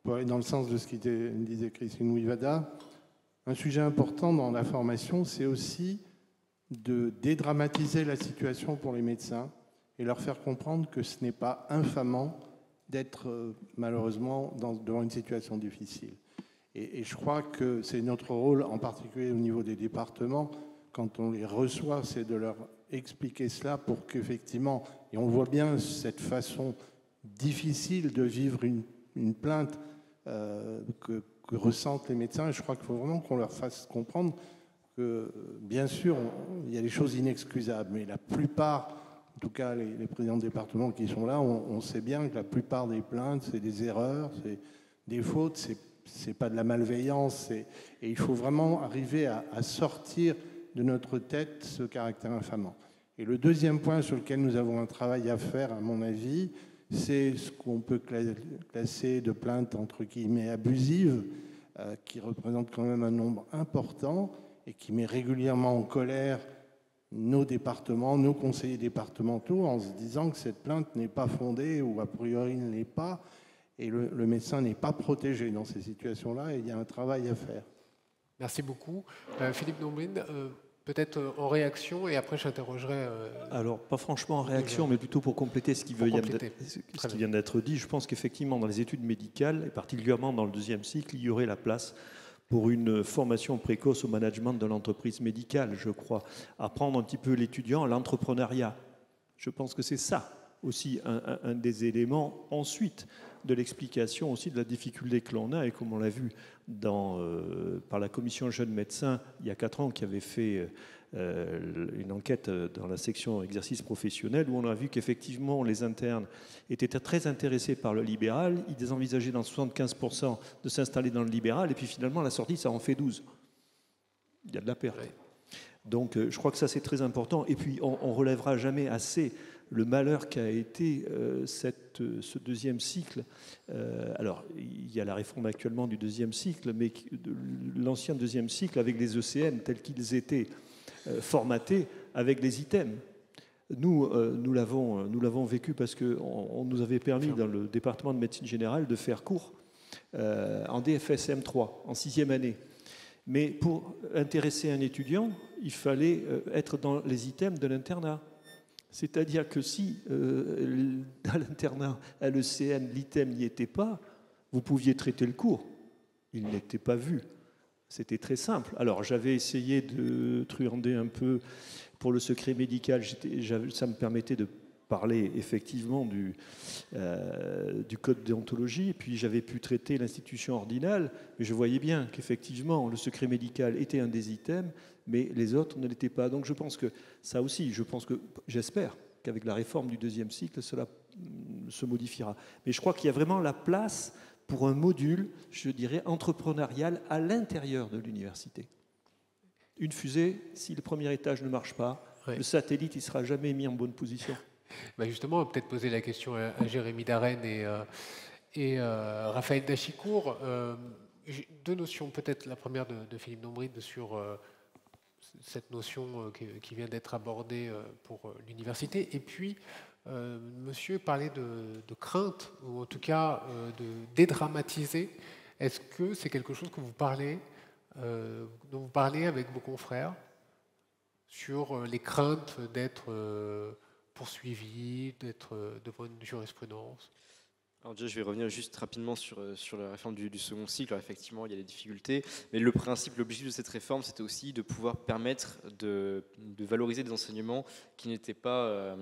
Pour aller dans le sens de ce disait Christine Ouivada, un sujet important dans la formation, c'est aussi de dédramatiser la situation pour les médecins et leur faire comprendre que ce n'est pas infamant d'être malheureusement devant une situation difficile. Et je crois que c'est notre rôle, en particulier au niveau des départements, quand on les reçoit, c'est de leur expliquer cela pour qu'effectivement, et on voit bien cette façon difficile de vivre une plainte que ressentent les médecins, et je crois qu'il faut vraiment qu'on leur fasse comprendre que, bien sûr, il y a des choses inexcusables, mais la plupart, en tout cas les présidents de département qui sont là, on sait bien que la plupart des plaintes, c'est des erreurs, c'est des fautes, c'est pas de la malveillance, et il faut vraiment arriver à sortir de notre tête ce caractère infamant. Et le deuxième point sur lequel nous avons un travail à faire, à mon avis, c'est ce qu'on peut classer de plaintes entre guillemets abusives, qui représentent quand même un nombre important et qui met régulièrement en colère nos départements, nos conseillers départementaux, en se disant que cette plainte n'est pas fondée ou a priori ne l'est pas, et le médecin n'est pas protégé dans ces situations-là, et il y a un travail à faire.
Merci beaucoup. Philippe Nombrine, peut-être en réaction, et après j'interrogerai...
Alors, pas franchement en réaction, mais plutôt pour compléter ce qui vient d'être dit. Je pense qu'effectivement, dans les études médicales, et particulièrement dans le deuxième cycle, il y aurait la place pour une formation précoce au management de l'entreprise médicale, je crois. Apprendre un petit peu l'étudiant à l'entrepreneuriat. Je pense que c'est ça aussi un des éléments ensuite de l'explication aussi de la difficulté que l'on a, et comme on l'a vu par la commission jeunes médecins il y a 4 ans, qui avait fait une enquête dans la section exercice professionnel, où on a vu qu'effectivement les internes étaient très intéressés par le libéral, ils envisageaient dans 75% de s'installer dans le libéral, et puis finalement à la sortie ça en fait 12. Il y a de la perte. Donc je crois que ça c'est très important, et puis on relèvera jamais assez le malheur qu'a été ce deuxième cycle. Alors, il y a la réforme actuellement du deuxième cycle, mais l'ancien deuxième cycle avec les ECN tels qu'ils étaient formatés avec les items. Nous l'avons vécu parce qu'on nous avait permis dans le département de médecine générale de faire cours en DFSM 3, en 6e année. Mais pour intéresser un étudiant, il fallait être dans les items de l'internat. C'est-à-dire que si, à l'internat, à l'ECN, l'item n'y était pas, vous pouviez traiter le cours. Il n'était pas vu. C'était très simple. Alors, j'avais essayé de truander un peu pour le secret médical. Ça me permettait de parler effectivement du code déontologie, et puis j'avais pu traiter l'institution ordinale, mais je voyais bien qu'effectivement, le secret médical était un des items, mais les autres ne l'étaient pas. Donc je pense que ça aussi, j'espère qu'avec la réforme du deuxième cycle, cela se modifiera. Mais je crois qu'il y a vraiment la place pour un module, je dirais, entrepreneurial à l'intérieur de l'université. Une fusée, si le premier étage ne marche pas, le satellite ne sera jamais mis en bonne position.
Bah justement, on va peut-être poser la question à Jérémy Darenne et Raphaël Dachicourt. Deux notions, peut-être la première de Philippe Nombride sur cette notion qui vient d'être abordée pour l'université. Et puis, monsieur parlait de crainte, ou en tout cas de dédramatiser. Est-ce que c'est quelque chose que dont vous parlez avec vos confrères sur les craintes d'être poursuivi, d'être devant une jurisprudence?
Alors déjà, je vais revenir juste rapidement sur la réforme du second cycle. Alors, effectivement, il y a des difficultés, mais le principe, l'objectif de cette réforme, c'était aussi de pouvoir permettre de valoriser des enseignements qui n'étaient pas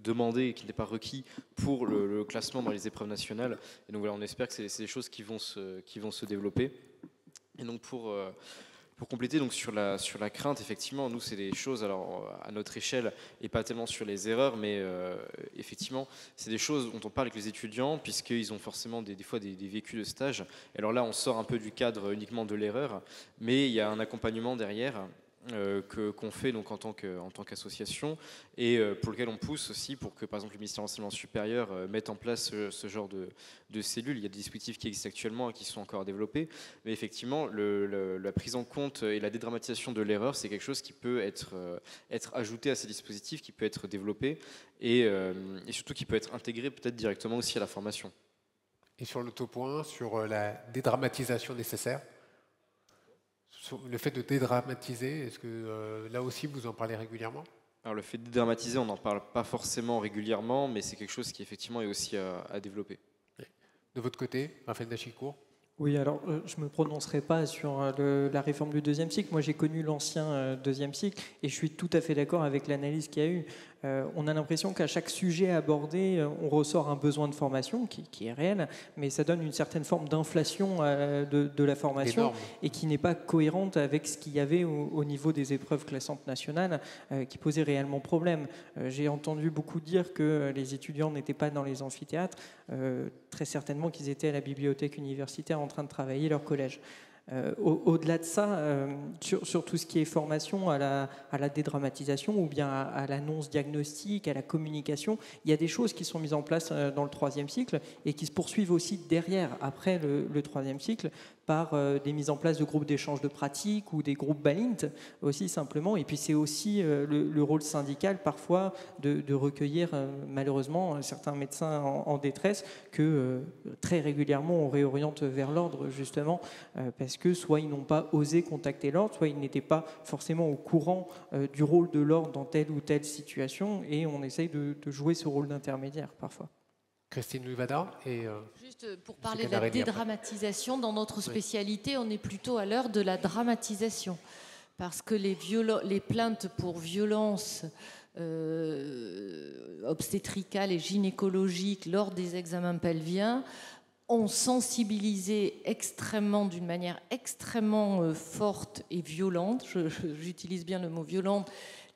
demandés, qui n'étaient pas requis pour le classement dans les épreuves nationales. Et donc voilà, on espère que c'est des choses qui vont se développer. Et donc pour compléter donc sur la crainte, effectivement, nous c'est des choses alors à notre échelle et pas tellement sur les erreurs, mais effectivement c'est des choses dont on parle avec les étudiants puisqu'ils ont forcément des fois des vécus de stage. Et alors là on sort un peu du cadre uniquement de l'erreur, mais il y a un accompagnement derrière qu'on fait donc en tant qu'association et pour lequel on pousse aussi pour que par exemple le ministère de l'Enseignement supérieur mette en place ce genre de cellules. Il y a des dispositifs qui existent actuellement et qui sont encore à développer, mais effectivement la prise en compte et la dédramatisation de l'erreur, c'est quelque chose qui peut être ajouté à ces dispositifs, qui peut être développé et surtout qui peut être intégré peut-être directement aussi à la formation.
Et sur l'autopoint, sur la dédramatisation nécessaire, le fait de dédramatiser, est-ce que là aussi vous en parlez régulièrement?
Alors le fait de dédramatiser, on n'en parle pas forcément régulièrement, mais c'est quelque chose qui effectivement est aussi à développer.
De votre côté, Raphaël Dachicourt?
Oui, alors je ne me prononcerai pas sur la réforme du deuxième cycle. Moi, j'ai connu l'ancien deuxième cycle et je suis tout à fait d'accord avec l'analyse qu'il y a eu. On a l'impression qu'à chaque sujet abordé, on ressort un besoin de formation qui est réel, mais ça donne une certaine forme d'inflation de la formation
énorme,
et qui n'est pas cohérente avec ce qu'il y avait au niveau des épreuves classantes nationales qui posaient réellement problème. J'ai entendu beaucoup dire que les étudiants n'étaient pas dans les amphithéâtres, très certainement qu'ils étaient à la bibliothèque universitaire en train de travailler leur collège. Au-delà de ça, sur tout ce qui est formation à la dédramatisation ou bien à l'annonce diagnostique, à la communication, il y a des choses qui sont mises en place dans le troisième cycle et qui se poursuivent aussi derrière, après le troisième cycle, par des mises en place de groupes d'échange de pratiques ou des groupes BALINT aussi simplement. Et puis c'est aussi le rôle syndical parfois de recueillir malheureusement certains médecins en détresse que très régulièrement on réoriente vers l'ordre justement parce que soit ils n'ont pas osé contacter l'ordre, soit ils n'étaient pas forcément au courant du rôle de l'ordre dans telle ou telle situation et on essaye de jouer ce rôle d'intermédiaire parfois.
Christine Louis-Vada et
juste pour parler de la dédramatisation, dans notre spécialité, on est plutôt à l'heure de la dramatisation. Parce que les plaintes pour violences obstétricales et gynécologiques lors des examens pelviens ont sensibilisé d'une manière extrêmement forte et violente, j'utilise bien le mot violente,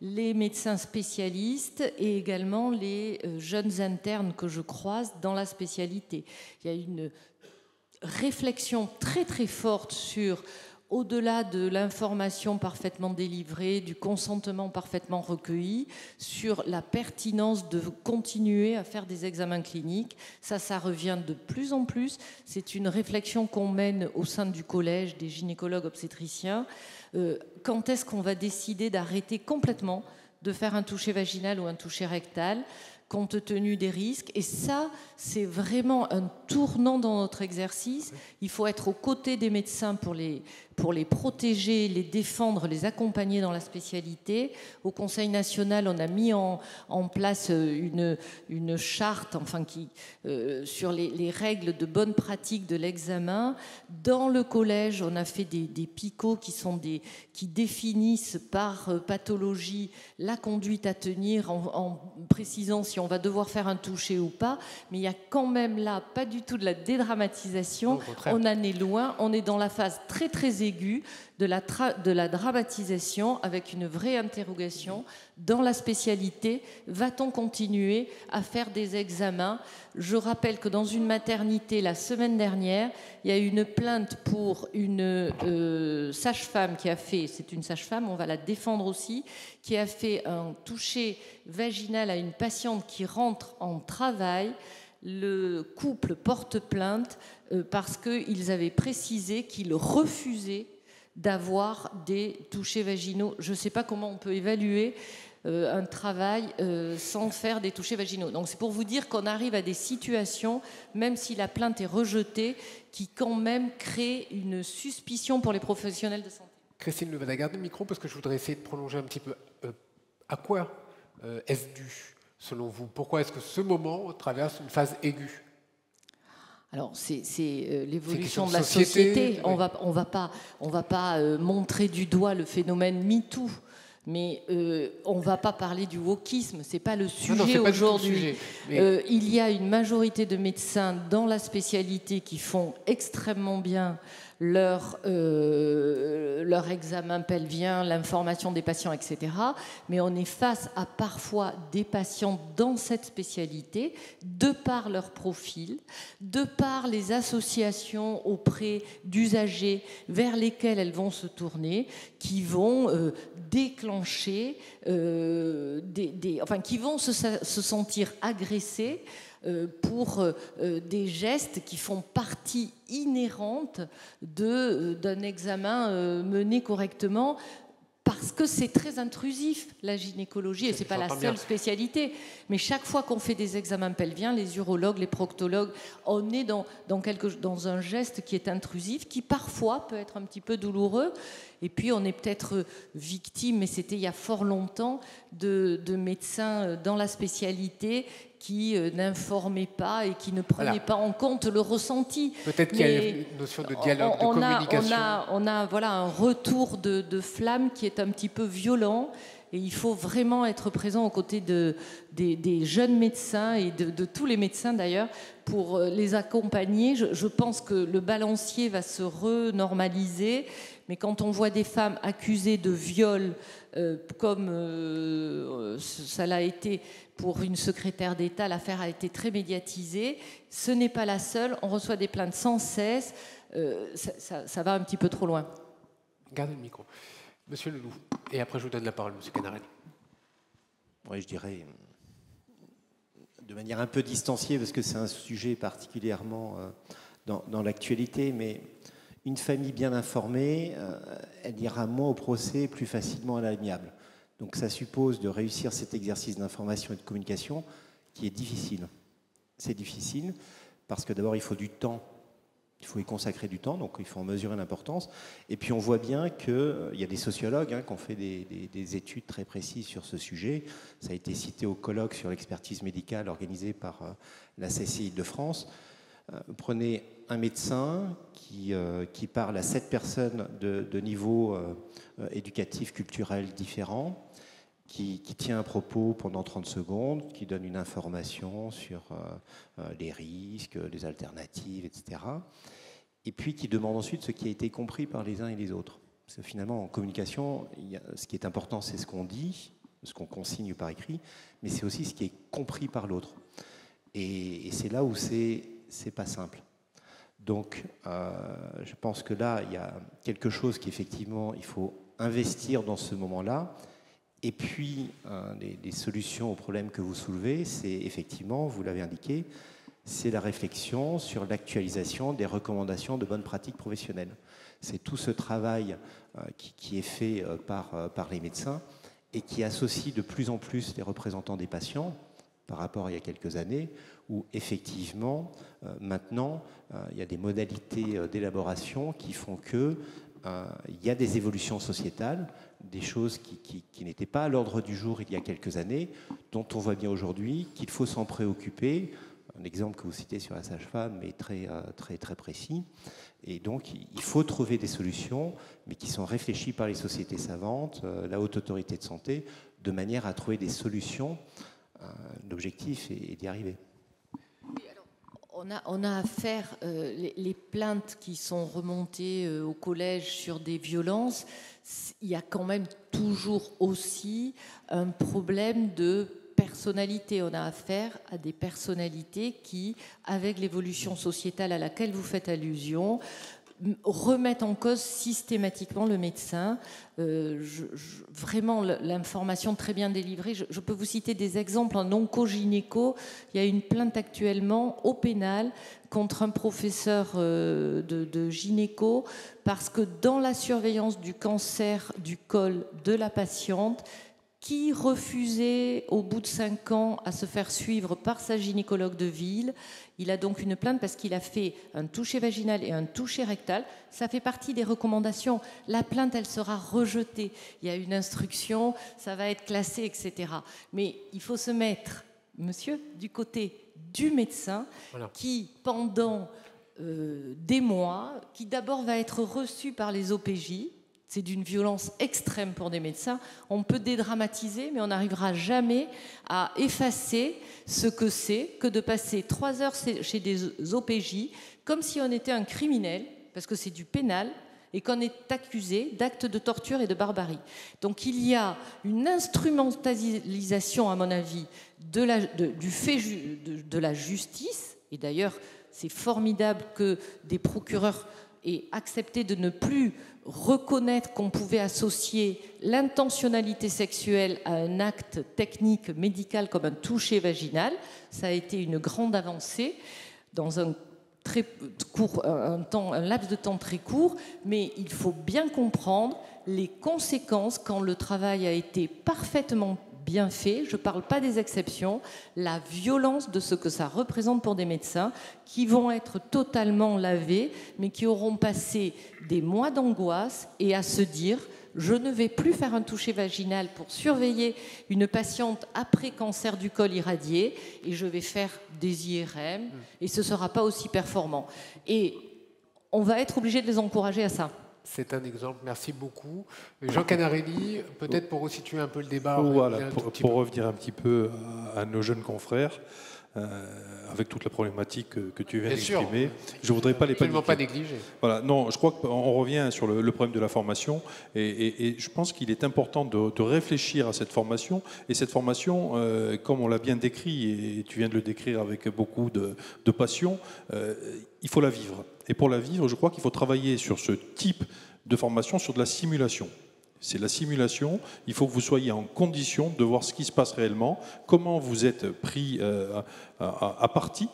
les médecins spécialistes et également les jeunes internes que je croise dans la spécialité. Il y a une réflexion très très forte sur, au-delà de l'information parfaitement délivrée, du consentement parfaitement recueilli, sur la pertinence de continuer à faire des examens cliniques. Ça revient de plus en plus. C'est une réflexion qu'on mène au sein du collège des gynécologues obstétriciens. Quand est-ce qu'on va décider d'arrêter complètement de faire un toucher vaginal ou un toucher rectal compte tenu des risques? Et ça, c'est vraiment un tournant dans notre exercice. Il faut être aux côtés des médecins pour les protéger, les défendre, les accompagner dans la spécialité. Au Conseil national, on a mis en place une charte sur les règles de bonne pratique de l'examen. Dans le collège, on a fait des picots qui définissent par pathologie la conduite à tenir en précisant si on va devoir faire un toucher ou pas. Mais il y a quand même là pas du tout de la dédramatisation. On en est loin. On est dans la phase très très aiguë de la dramatisation avec une vraie interrogation dans la spécialité. Va-t-on continuer à faire des examens? Je rappelle que dans une maternité, la semaine dernière, il y a eu une plainte pour une sage-femme qui a fait, c'est une sage-femme, on va la défendre aussi, qui a fait un toucher vaginal à une patiente qui rentre en travail. Le couple porte plainte parce qu'ils avaient précisé qu'ils refusaient d'avoir des touchés vaginaux. Je ne sais pas comment on peut évaluer un travail sans faire des touchés vaginaux. Donc c'est pour vous dire qu'on arrive à des situations, même si la plainte est rejetée, qui quand même créent une suspicion pour les professionnels de santé.
Christine Levada, gardez le micro parce que je voudrais essayer de prolonger un petit peu. À quoi est-ce dû, selon vous? Pourquoi est-ce que ce moment traverse une phase aiguë?
Alors, c'est l'évolution de la société.
Oui.
On va pas montrer du doigt le phénomène MeToo, mais on ne va pas parler du wokisme. C'est pas le sujet aujourd'hui. Il y a une majorité de médecins dans la spécialité qui font extrêmement bien leur examen pelvien, l'information des patients, etc. Mais on est face à parfois des patients dans cette spécialité, de par leur profil, de par les associations auprès d'usagers vers lesquels elles vont se tourner, qui vont déclencher, qui vont se sentir agressés pour des gestes qui font partie inhérente d'un examen mené correctement, parce que c'est très intrusif, la gynécologie, et ce n'est pas la seule spécialité. Mais chaque fois qu'on fait des examens pelviens, les urologues, les proctologues, on est dans un geste qui est intrusif, qui parfois peut être un petit peu douloureux. Et puis on est peut-être victime, mais c'était il y a fort longtemps, de médecins dans la spécialité qui n'informaient pas et qui ne prenaient pas en compte le ressenti.
Peut-être qu'il y a une notion de dialogue, de communication.
On a un retour de flamme qui est un petit peu violent, et il faut vraiment être présent aux côtés des jeunes médecins et de tous les médecins d'ailleurs pour les accompagner. Je pense que le balancier va se renormaliser, mais quand on voit des femmes accusées de viol, comme ça l'a été pour une secrétaire d'État, l'affaire a été très médiatisée. Ce n'est pas la seule. On reçoit des plaintes sans cesse. Ça va un petit peu trop loin.
Gardez le micro. Monsieur Leloup. Et après, je vous donne la parole, monsieur Canarel.
Oui, je dirais de manière un peu distanciée, parce que c'est un sujet particulièrement dans l'actualité, mais une famille bien informée, elle ira moins au procès, plus facilement à l'amiable. Donc ça suppose de réussir cet exercice d'information et de communication qui est difficile. C'est difficile parce que d'abord il faut du temps, il faut y consacrer du temps, donc il faut en mesurer l'importance. Et puis on voit bien qu'il y a des sociologues qui ont fait des études très précises sur ce sujet. Ça a été cité au colloque sur l'expertise médicale organisé par la CCI de France. Prenez un médecin qui parle à 7 personnes de niveaux éducatifs, culturels différents, qui tient un propos pendant 30 secondes, qui donne une information sur les risques, les alternatives, etc. Et puis qui demande ensuite ce qui a été compris par les uns et les autres. Parce que finalement, en communication, ce qui est important, c'est ce qu'on dit, ce qu'on consigne par écrit, mais c'est aussi ce qui est compris par l'autre. Et c'est là où c'est pas simple. Donc, je pense que là, il y a quelque chose qu'effectivement, il faut investir dans ce moment-là. Et puis, les solutions aux problèmes que vous soulevez, c'est effectivement, vous l'avez indiqué, c'est la réflexion sur l'actualisation des recommandations de bonnes pratiques professionnelles. C'est tout ce travail qui est fait par les médecins et qui associe de plus en plus les représentants des patients par rapport à il y a quelques années, où effectivement, maintenant, il y a des modalités d'élaboration qui font que il y a des évolutions sociétales, des choses qui n'étaient pas à l'ordre du jour il y a quelques années, dont on voit bien aujourd'hui qu'il faut s'en préoccuper. Un exemple que vous citez sur la sage-femme est très précis. Et donc, il faut trouver des solutions, mais qui sont réfléchies par les sociétés savantes, la Haute Autorité de Santé, de manière à trouver des solutions. L'objectif est d'y arriver.
On a affaire, les plaintes qui sont remontées au collège sur des violences, il y a quand même toujours aussi un problème de personnalité. On a affaire à des personnalités qui, avec l'évolution sociétale à laquelle vous faites allusion, remettent en cause systématiquement le médecin. Vraiment, l'information très bien délivrée. Je peux vous citer des exemples. En oncogynéco, il y a une plainte actuellement au pénal contre un professeur de gynéco parce que dans la surveillance du cancer du col de la patiente, qui refusait au bout de 5 ans à se faire suivre par sa gynécologue de ville. Il a donc une plainte parce qu'il a fait un toucher vaginal et un toucher rectal. Ça fait partie des recommandations. La plainte, elle sera rejetée. Il y a une instruction, ça va être classé, etc. Mais il faut se mettre, monsieur, du côté du médecin qui, pendant des mois, qui d'abord va être reçu par les OPJ. C'est d'une violence extrême pour des médecins. On peut dédramatiser, mais on n'arrivera jamais à effacer ce que c'est que de passer 3 heures chez des OPJ comme si on était un criminel, parce que c'est du pénal, et qu'on est accusé d'actes de torture et de barbarie. Donc il y a une instrumentalisation, à mon avis, du fait de la justice, et d'ailleurs c'est formidable que des procureurs aient accepté de ne plus reconnaître qu'on pouvait associer l'intentionnalité sexuelle à un acte technique médical comme un toucher vaginal. Ça a été une grande avancée dans un très court, un laps de temps très court, mais il faut bien comprendre les conséquences quand le travail a été parfaitement bien fait, je ne parle pas des exceptions, la violence de ce que ça représente pour des médecins qui vont être totalement lavés, mais qui auront passé des mois d'angoisse et à se dire je ne vais plus faire un toucher vaginal pour surveiller une patiente après cancer du col irradié et je vais faire des IRM et ce ne sera pas aussi performant. Et on va être obligé de les encourager à ça.
C'est un exemple, merci beaucoup. Jean Canarelli, peut-être pour resituer un peu le débat.
Voilà, pour revenir un petit peu à nos jeunes confrères, avec toute la problématique que tu viens d'exprimer, je ne voudrais pas les paniquer.
Absolument pas négliger.
Voilà, non, je crois qu'on revient sur le problème de la formation et je pense qu'il est important de réfléchir à cette formation. Et cette formation, comme on l'a bien décrit, et tu viens de le décrire avec beaucoup de passion, il faut la vivre. Et pour la vivre, je crois qu'il faut travailler sur ce type de formation, sur de la simulation. C'est la simulation, il faut que vous soyez en condition de voir ce qui se passe réellement, comment vous êtes pris à partie,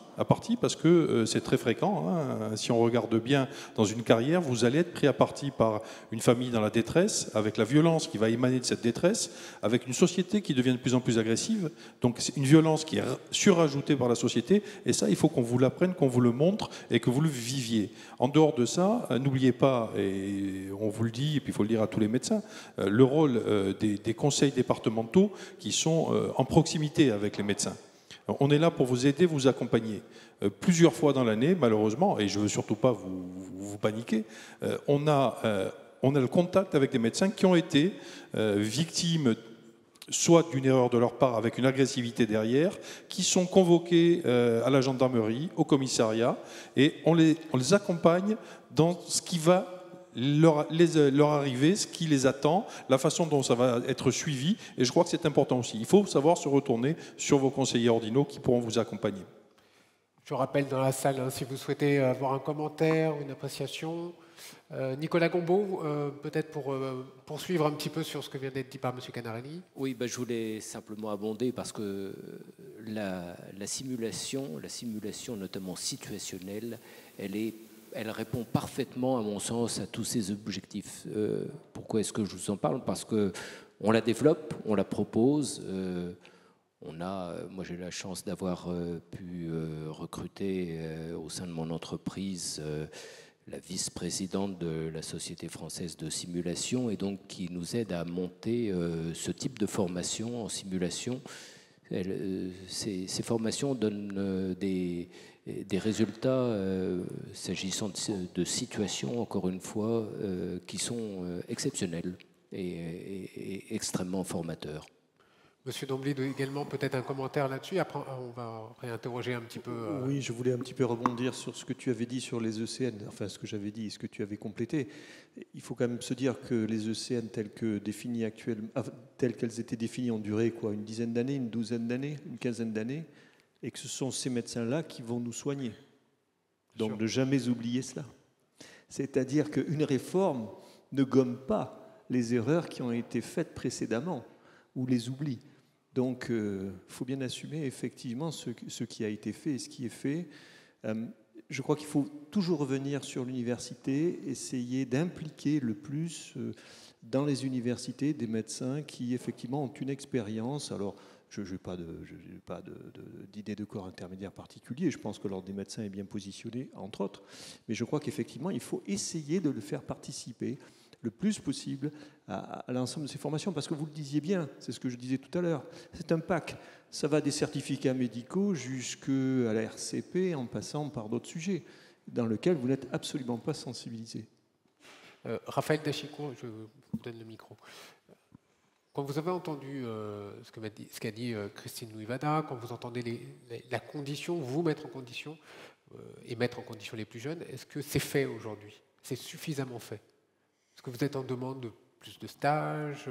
parce que c'est très fréquent. Hein. Si on regarde bien dans une carrière, vous allez être pris à partie par une famille dans la détresse, avec la violence qui va émaner de cette détresse, avec une société qui devient de plus en plus agressive. Donc c'est une violence qui est surajoutée par la société, et ça, il faut qu'on vous l'apprenne, qu'on vous le montre et que vous le viviez. En dehors de ça, n'oubliez pas, et on vous le dit, et puis il faut le dire à tous les médecins, le rôle des conseils départementaux qui sont en proximité avec les médecins. On est là pour vous aider, vous accompagner. Plusieurs fois dans l'année, malheureusement, et je ne veux surtout pas vous paniquer, on a le contact avec des médecins qui ont été victimes soit d'une erreur de leur part avec une agressivité derrière, qui sont convoqués à la gendarmerie, au commissariat, et on les accompagne dans ce qui va leur arriver, ce qui les attend, la façon dont ça va être suivi, et je crois que c'est important aussi. Il faut savoir se retourner sur vos conseillers ordinaux qui pourront vous accompagner.
Je rappelle dans la salle, si vous souhaitez avoir un commentaire, une appréciation. Nicolas Gombaud, peut-être pour poursuivre un petit peu sur ce que vient d'être dit par M. Canarelli.
Oui, je voulais simplement abonder parce que la simulation notamment situationnelle, elle répond parfaitement, à mon sens, à tous ces objectifs. Pourquoi est-ce que je vous en parle? Parce qu'on la développe, on la propose. Moi, j'ai eu la chance d'avoir pu recruter au sein de mon entreprise la vice-présidente de la Société française de simulation, et donc qui nous aide à monter ce type de formation en simulation. Ces formations donnent des résultats s'agissant de situations, encore une fois, qui sont exceptionnelles et extrêmement formateurs.
Monsieur Dombly, également peut-être un commentaire là-dessus. Après, on va réinterroger un petit peu.
Oui, je voulais un petit peu rebondir sur ce que tu avais dit sur les ECN, enfin ce que j'avais dit et ce que tu avais complété. Il faut quand même se dire que les ECN telles qu'elles étaient définies ont duré une dizaine d'années, une douzaine d'années, une quinzaine d'années, et que ce sont ces médecins-là qui vont nous soigner. Donc ne jamais oublier cela. C'est-à-dire qu'une réforme ne gomme pas les erreurs qui ont été faites précédemment ou les oublie. Donc, il faut bien assumer effectivement ce qui a été fait et ce qui est fait. Je crois qu'il faut toujours revenir sur l'université, essayer d'impliquer le plus dans les universités des médecins qui effectivement ont une expérience. Alors, je n'ai pas d'idée de corps intermédiaire particulier. Je pense que l'ordre des médecins est bien positionné, entre autres. Mais je crois qu'effectivement, il faut essayer de le faire participer le plus possible à l'ensemble de ces formations. Parce que vous le disiez bien, c'est ce que je disais tout à l'heure, c'est un pack. Ça va des certificats médicaux jusqu'à la RCP, en passant par d'autres sujets, dans lesquels vous n'êtes absolument pas sensibilisé.
Raphaël Dachico, je vous donne le micro. Quand vous avez entendu ce qu'a dit Christine Louis-Vada, quand vous entendez la condition, vous mettre en condition, et mettre en condition les plus jeunes, est-ce que c'est fait aujourd'hui? C'est suffisamment fait? Est-ce que vous êtes en demande de plus de stages?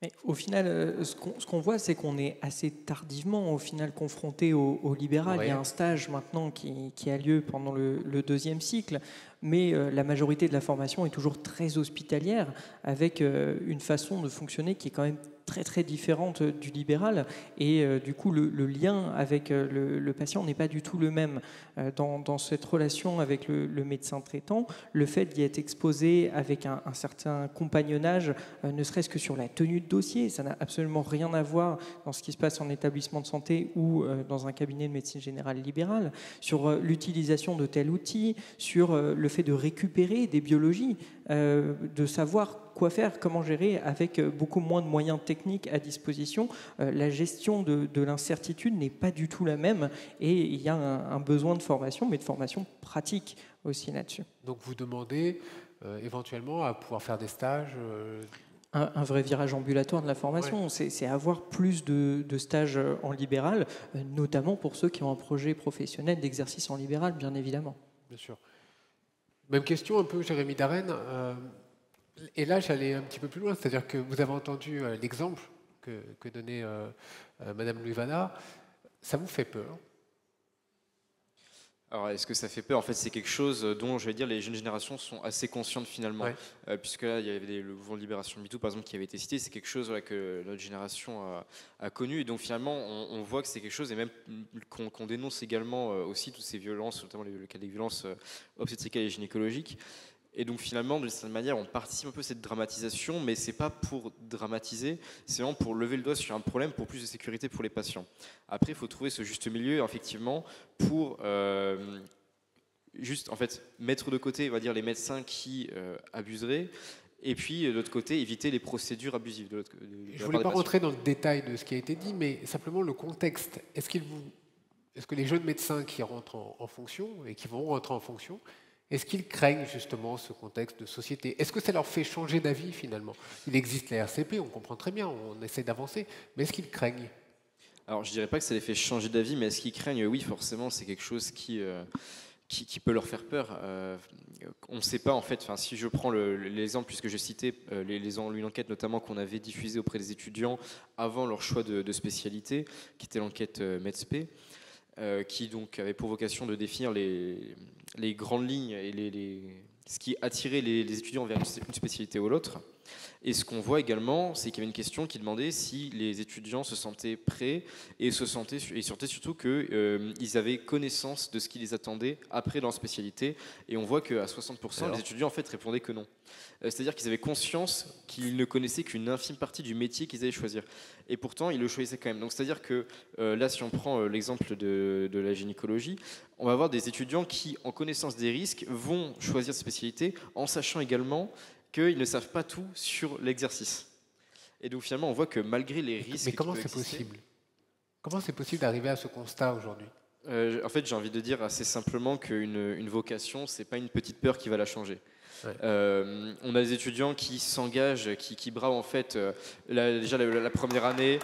Mais au final, ce qu'on voit, c'est qu'on est assez tardivement au final confronté au libéral.
Ouais.
Il y a un stage maintenant qui a lieu pendant le deuxième cycle, mais la majorité de la formation est toujours très hospitalière, avec une façon de fonctionner qui est quand même très différente du libéral, et du coup le lien avec le patient n'est pas du tout le même dans cette relation avec le médecin traitant. Le fait d'y être exposé avec un certain compagnonnage, ne serait-ce que sur la tenue de dossier, ça n'a absolument rien à voir dans ce qui se passe en établissement de santé ou dans un cabinet de médecine générale libérale, sur l'utilisation de tel outil, sur le fait de récupérer des biologies, de savoir quoi faire, comment gérer avec beaucoup moins de moyens techniques à disposition. La gestion de l'incertitude n'est pas du tout la même, et il y a un besoin de formation, mais de formation pratique aussi là-dessus.
Donc vous demandez éventuellement à pouvoir faire des stages
Un vrai virage ambulatoire de la formation, ouais. C'est avoir plus de stages en libéral, notamment pour ceux qui ont un projet professionnel d'exercice en libéral, bien évidemment.
Bien sûr. Même question un peu, Jérémy Darren. Et là, j'allais un petit peu plus loin, c'est-à-dire que vous avez entendu l'exemple que donnait Madame Louis-Vada. Ça vous fait peur?
Alors, est-ce que ça fait peur? En fait, c'est quelque chose dont, je vais dire, les jeunes générations sont assez conscientes finalement. Ouais. Puisque là, il y avait le mouvement de libération MeToo, par exemple, qui avait été cité. C'est quelque chose que notre génération a connu. Et donc, finalement, on voit que c'est quelque chose, et même qu'on dénonce également aussi toutes ces violences, notamment le cas des violences obstétricales et gynécologiques. Et donc finalement, d'une certaine manière, on participe un peu à cette dramatisation, mais c'est pas pour dramatiser, c'est vraiment pour lever le doigt sur un problème, pour plus de sécurité pour les patients. Après, il faut trouver ce juste milieu, effectivement, pour juste en fait mettre de côté, on va dire, les médecins qui abuseraient, et puis de l'autre côté, éviter les procédures abusives.
Je ne voulais pas rentrer dans le détail de ce qui a été dit, mais simplement le contexte. Est-ce que les jeunes médecins qui rentrent en fonction et qui vont rentrer en fonction, est-ce qu'ils craignent justement ce contexte de société? Est-ce que ça leur fait changer d'avis finalement? Il existe la RCP, on comprend très bien, on essaie d'avancer, mais est-ce qu'ils craignent?
Alors je ne dirais pas que ça les fait changer d'avis, mais est-ce qu'ils craignent? Oui, forcément, c'est quelque chose qui peut leur faire peur. On ne sait pas en fait, si je prends l'exemple, puisque je citais une enquête notamment qu'on avait diffusée auprès des étudiants avant leur choix de spécialité, qui était l'enquête MEDSP, qui donc avait pour vocation de définir les grandes lignes et ce qui attirait les étudiants vers une spécialité ou l'autre. Et ce qu'on voit également, c'est qu'il y avait une question qui demandait si les étudiants se sentaient prêts et surtout qu'ils avaient connaissance de ce qui les attendait après leur spécialité. Et on voit qu'à 60%, les étudiants en fait répondaient que non. C'est-à-dire qu'ils avaient conscience qu'ils ne connaissaient qu'une infime partie du métier qu'ils allaient choisir. Et pourtant, ils le choisissaient quand même. Donc c'est-à-dire que là, si on prend l'exemple de la gynécologie, on va avoir des étudiants qui, en connaissance des risques, vont choisir cette spécialité en sachant également qu'ils ne savent pas tout sur l'exercice. Et donc finalement, on voit que malgré les risques...
Mais comment c'est possible? Comment c'est possible d'arriver à ce constat aujourd'hui?
En fait, j'ai envie de dire assez simplement qu'une vocation, c'est pas une petite peur qui va la changer. Ouais. On a des étudiants qui s'engagent, qui bravent en fait déjà la première année.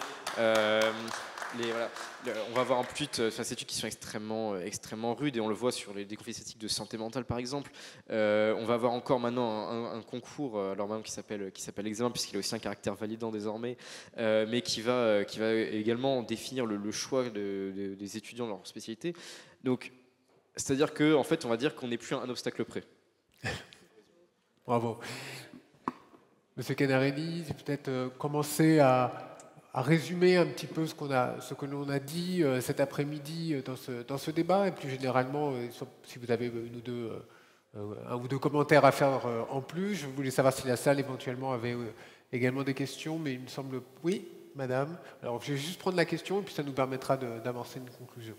On va avoir en plus ces études qui sont extrêmement rudes, et on le voit sur les conflits éthiques de santé mentale par exemple. On va avoir encore maintenant un concours, alors même qui s'appelle l'examen, puisqu'il a aussi un caractère validant désormais, mais qui va également définir le choix des étudiants dans leur spécialité. Donc, c'est-à-dire qu'en fait, on va dire qu'on n'est plus un obstacle près.
Bravo. Monsieur Canarelli, peut-être commencer à résumer un petit peu ce que l'on a dit cet après-midi dans ce débat, et plus généralement, si vous avez un ou deux commentaires à faire en plus. Je voulais savoir si la salle éventuellement avait également des questions, mais il me semble... Oui, madame. Alors je vais juste prendre la question et puis ça nous permettra d'avancer une conclusion.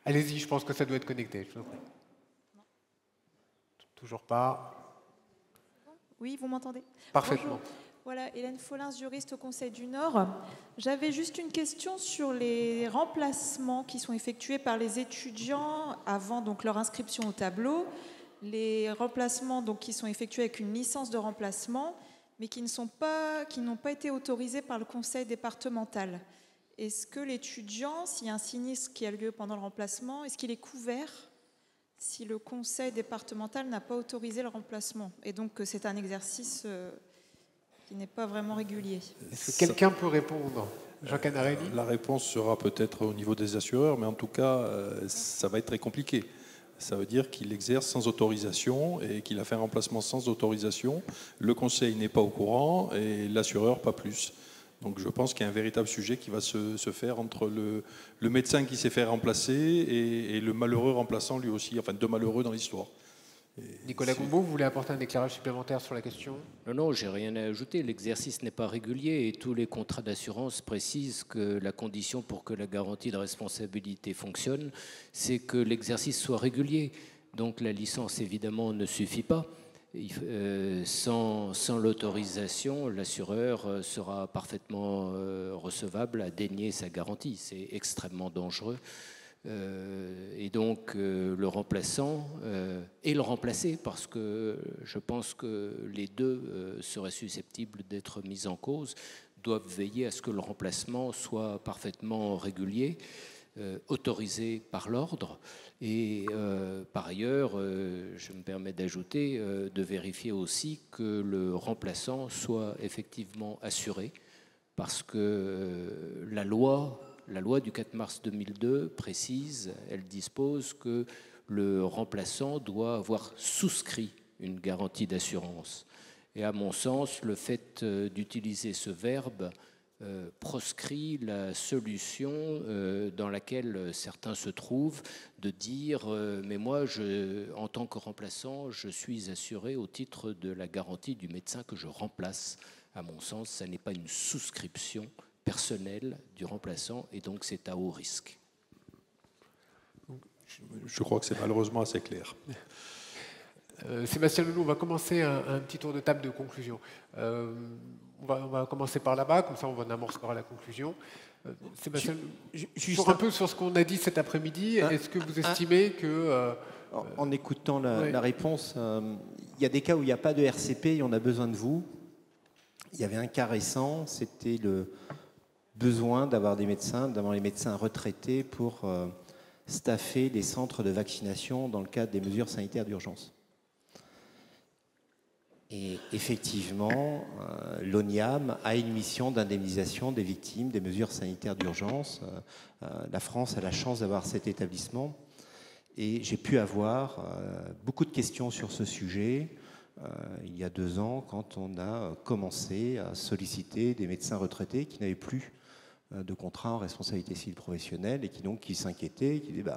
Allez-y, je pense que ça doit être connecté. Je vous en prie. Toujours pas.
Oui, vous m'entendez?
Parfaitement.
Bonjour. Voilà, Hélène Follins, juriste au Conseil du Nord. J'avais juste une question sur les remplacements qui sont effectués par les étudiants avant donc leur inscription au tableau. Les remplacements donc, qui sont effectués avec une licence de remplacement, mais qui n'ont pas été autorisés par le conseil départemental. Est-ce que l'étudiant, s'il y a un sinistre qui a lieu pendant le remplacement, est-ce qu'il est couvert si le conseil départemental n'a pas autorisé le remplacement? Et donc c'est un exercice qui n'est pas vraiment régulier.
Est-ce que quelqu'un peut répondre? Jean Canarelli?
La réponse sera peut-être au niveau des assureurs, mais en tout cas, ça va être très compliqué. Ça veut dire qu'il exerce sans autorisation et qu'il a fait un remplacement sans autorisation. Le conseil n'est pas au courant et l'assureur pas plus. Donc je pense qu'il y a un véritable sujet qui va se faire entre le médecin qui s'est fait remplacer et le malheureux remplaçant lui aussi, enfin deux malheureux dans l'histoire.
Nicolas Gombaud, vous voulez apporter un éclairage supplémentaire sur la question?
Non, j'ai rien à ajouter. L'exercice n'est pas régulier et tous les contrats d'assurance précisent que la condition pour que la garantie de responsabilité fonctionne, c'est que l'exercice soit régulier. Donc la licence, évidemment, ne suffit pas. Sans l'autorisation, l'assureur sera parfaitement recevable à dénier sa garantie. C'est extrêmement dangereux. Et donc le remplaçant et le remplacé, parce que je pense que les deux seraient susceptibles d'être mis en cause, doivent veiller à ce que le remplacement soit parfaitement régulier, autorisé par l'ordre, et par ailleurs, je me permets d'ajouter, de vérifier aussi que le remplaçant soit effectivement assuré, parce que la loi du 4 mars 2002 précise, elle dispose que le remplaçant doit avoir souscrit une garantie d'assurance. Et à mon sens, le fait d'utiliser ce verbe proscrit la solution dans laquelle certains se trouvent, de dire mais moi, en tant que remplaçant, je suis assuré au titre de la garantie du médecin que je remplace. À mon sens, ça n'est pas une souscription personnelle du remplaçant et donc c'est à haut risque.
Je crois que c'est malheureusement assez clair.
Sébastien Leloup, on va commencer un petit tour de table de conclusion. On va commencer par là-bas, comme ça on amorcera la conclusion. Sébastien, juste un peu sur ce qu'on a dit cet après-midi, est-ce que vous estimez que...
En écoutant la réponse, il y a des cas où il n'y a pas de RCP et on a besoin de vous. Il y avait un cas récent, c'était le besoin d'avoir les médecins retraités pour staffer les centres de vaccination dans le cadre des mesures sanitaires d'urgence. Et effectivement, l'ONIAM a une mission d'indemnisation des victimes des mesures sanitaires d'urgence. La France a la chance d'avoir cet établissement. Et j'ai pu avoir beaucoup de questions sur ce sujet il y a 2 ans, quand on a commencé à solliciter des médecins retraités qui n'avaient plus de contrat en responsabilité civile professionnelle et qui s'inquiétaient, qui disaient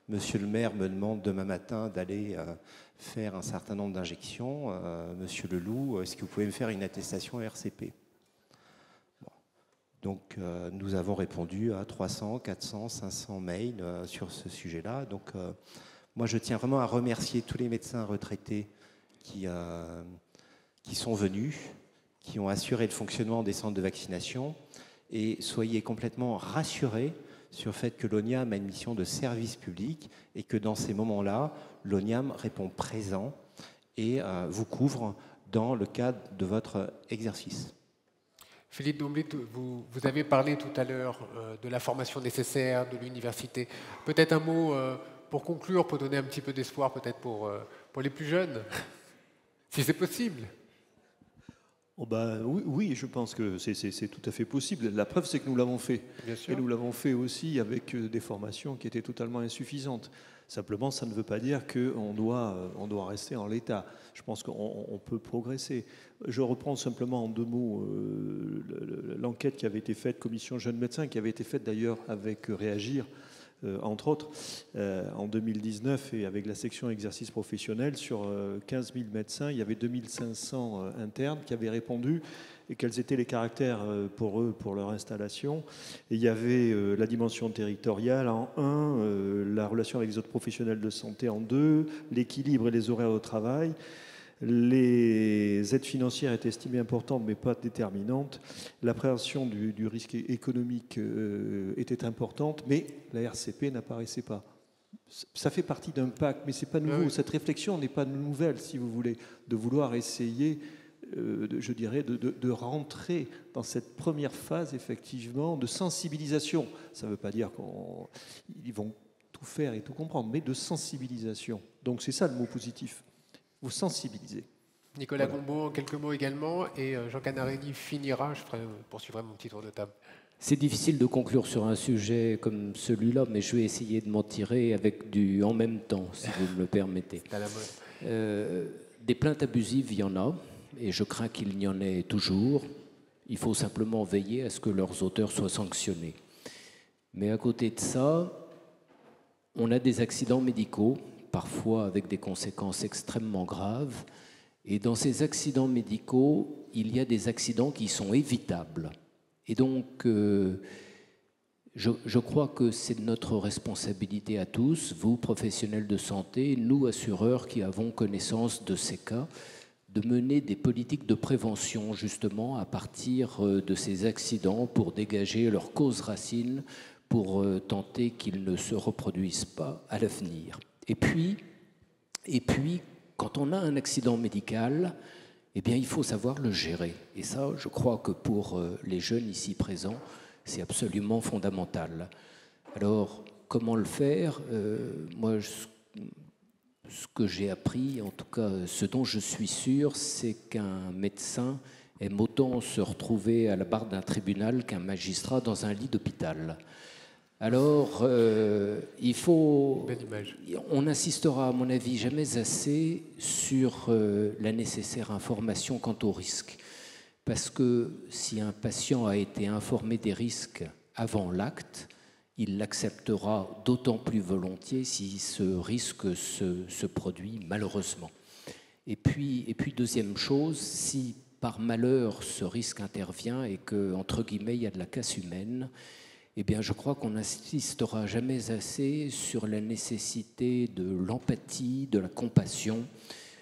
Monsieur le maire me demande demain matin d'aller faire un certain nombre d'injections. Monsieur Leloup, est-ce que vous pouvez me faire une attestation RCP? Donc nous avons répondu à 300, 400, 500 mails sur ce sujet-là. Donc moi je tiens vraiment à remercier tous les médecins retraités qui sont venus, qui ont assuré le fonctionnement des centres de vaccination. Et soyez complètement rassurés sur le fait que l'ONIAM a une mission de service public et que dans ces moments-là, l'ONIAM répond présent et vous couvre dans le cadre de votre exercice.
Philippe Domblit, vous avez parlé tout à l'heure de la formation nécessaire, de l'université. Peut-être un mot pour conclure, pour donner un petit peu d'espoir peut-être pour les plus jeunes, si c'est possible.
Oh oui, je pense que c'est tout à fait possible. La preuve, c'est que nous l'avons fait.
Bien sûr.
Et nous l'avons fait aussi avec des formations qui étaient totalement insuffisantes. Simplement, ça ne veut pas dire qu'on doit rester en l'état. Je pense qu'on peut progresser. Je reprends simplement en 2 mots l'enquête qui avait été faite, Commission Jeunes Médecins, qui avait été faite d'ailleurs avec Réagir, entre autres, en 2019, et avec la section exercice professionnel, sur 15 000 médecins, il y avait 2500 internes qui avaient répondu et quels étaient les caractères pour eux, pour leur installation. Et il y avait la dimension territoriale en 1, la relation avec les autres professionnels de santé en 2, l'équilibre et les horaires de travail. Les aides financières étaient estimées importantes mais pas déterminantes. L'appréhension du risque économique était importante, mais la RCP n'apparaissait pas. Ça fait partie d'un pacte, mais ce n'est pas nouveau. Cette réflexion n'est pas nouvelle, si vous voulez, de vouloir essayer, je dirais, de rentrer dans cette première phase, effectivement, de sensibilisation. Ça ne veut pas dire qu'ils vont tout faire et tout comprendre, mais de sensibilisation. Donc c'est ça le mot positif. Vous sensibilisez.
Nicolas Gombaud, en quelques mots également, et Jean Canarelli finira, je poursuivrai mon petit tour de table.
C'est difficile de conclure sur un sujet comme celui-là, mais je vais essayer de m'en tirer avec du en même temps, si vous me le permettez.
C'est à la mode.
Des plaintes abusives, il y en a, et je crains qu'il y en ait toujours. Il faut simplement veiller à ce que leurs auteurs soient sanctionnés. Mais à côté de ça, on a des accidents médicaux, parfois avec des conséquences extrêmement graves. Et dans ces accidents médicaux, il y a des accidents qui sont évitables. Et donc, je crois que c'est notre responsabilité à tous, vous, professionnels de santé, nous, assureurs qui avons connaissance de ces cas, de mener des politiques de prévention, justement, à partir de ces accidents pour dégager leurs causes racines, pour tenter qu'ils ne se reproduisent pas à l'avenir. Et puis, quand on a un accident médical, eh bien, il faut savoir le gérer. Et ça, je crois que pour les jeunes ici présents, c'est absolument fondamental. Alors, comment le faire ? Moi, ce que j'ai appris, en tout cas, ce dont je suis sûr, c'est qu'un médecin aime autant se retrouver à la barre d'un tribunal qu'un magistrat dans un lit d'hôpital. Alors, il faut...
Belle image.
On insistera, à mon avis, jamais assez sur la nécessaire information quant aux risques. Parce que si un patient a été informé des risques avant l'acte, il l'acceptera d'autant plus volontiers si ce risque se produit malheureusement. Et puis, deuxième chose, si par malheur ce risque intervient et que, entre guillemets, il y a de la casse humaine, eh bien, je crois qu'on n'insistera jamais assez sur la nécessité de l'empathie, de la compassion,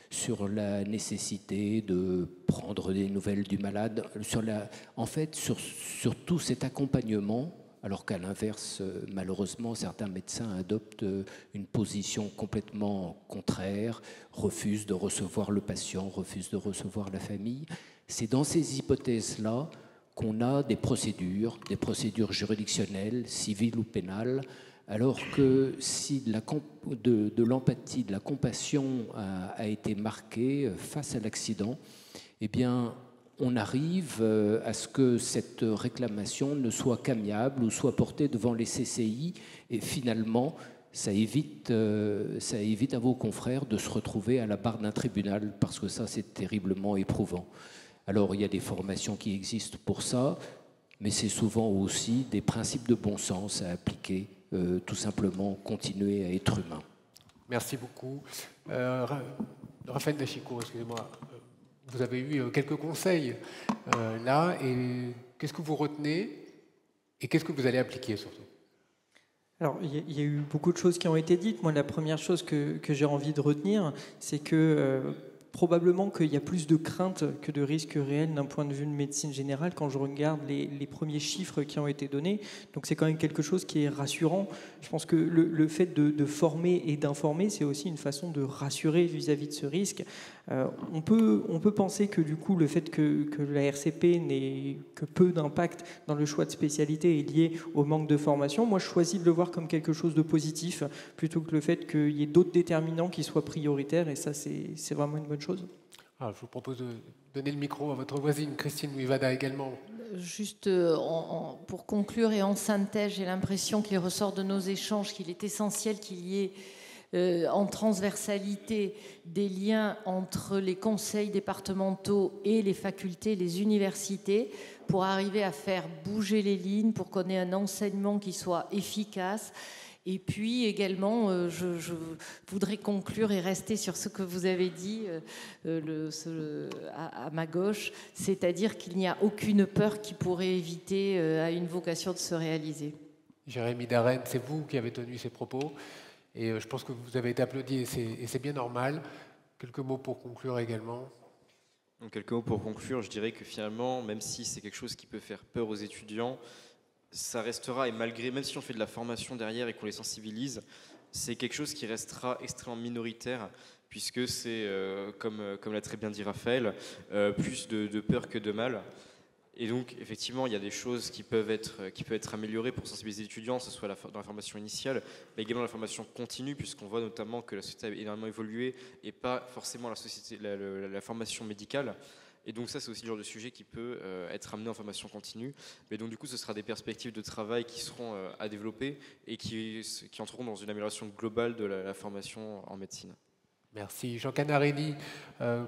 sur la nécessité de prendre des nouvelles du malade, sur tout cet accompagnement, alors qu'à l'inverse, malheureusement, certains médecins adoptent une position complètement contraire, refusent de recevoir le patient, refusent de recevoir la famille. C'est dans ces hypothèses-là qu'on a des procédures juridictionnelles, civiles ou pénales, alors que si de l'empathie, de la compassion a été marquée face à l'accident, eh bien, on arrive à ce que cette réclamation ne soit qu'amiable ou soit portée devant les CCI, et finalement, ça évite à vos confrères de se retrouver à la barre d'un tribunal, parce que ça, c'est terriblement éprouvant. Alors, il y a des formations qui existent pour ça, mais c'est souvent aussi des principes de bon sens à appliquer, tout simplement continuer à être humain.
Merci beaucoup. Raphaël Dachico, excusez-moi, vous avez eu quelques conseils là, et qu'est-ce que vous retenez et qu'est-ce que vous allez appliquer surtout ?
Alors, il y a eu beaucoup de choses qui ont été dites. Moi, la première chose que j'ai envie de retenir, c'est que probablement qu'il y a plus de crainte que de risques réels d'un point de vue de médecine générale quand je regarde les premiers chiffres qui ont été donnés. Donc c'est quand même quelque chose qui est rassurant. Je pense que le fait de former et d'informer, c'est aussi une façon de rassurer vis-à-vis de ce risque. On peut penser que du coup le fait que la RCP n'ait que peu d'impact dans le choix de spécialité est lié au manque de formation. Moi je choisis de le voir comme quelque chose de positif plutôt que le fait qu'il y ait d'autres déterminants qui soient prioritaires, et ça c'est vraiment une bonne chose.
Alors, je vous propose de donner le micro à votre voisine Christine Ouivada également.
Juste pour conclure et en synthèse, j'ai l'impression qu'il ressort de nos échanges qu'il est essentiel qu'il y ait en transversalité des liens entre les conseils départementaux et les facultés, les universités, pour arriver à faire bouger les lignes, pour qu'on ait un enseignement qui soit efficace Et puis également, je voudrais conclure et rester sur ce que vous avez dit à ma gauche, c'est-à-dire qu'il n'y a aucune peur qui pourrait éviter à une vocation de se réaliser.
Jérémy Darenne, c'est vous qui avez tenu ces propos, et je pense que vous avez été applaudi, et c'est bien normal. Quelques mots pour conclure également.
Donc, quelques mots pour conclure, je dirais que finalement, même si c'est quelque chose qui peut faire peur aux étudiants, ça restera, et malgré, même si on fait de la formation derrière et qu'on les sensibilise, c'est quelque chose qui restera extrêmement minoritaire, puisque c'est, comme l'a très bien dit Raphaël, plus de peur que de mal. Et donc, effectivement, il y a des choses qui peuvent être améliorées pour sensibiliser les étudiants, que ce soit dans la formation initiale, mais également la formation continue, puisqu'on voit notamment que la société a énormément évolué, et pas forcément la formation médicale. Et donc ça, c'est aussi le genre de sujet qui peut être amené en formation continue. Mais donc du coup, ce sera des perspectives de travail qui seront à développer et qui entreront dans une amélioration globale de la formation en médecine.
Merci. Jean Canarini,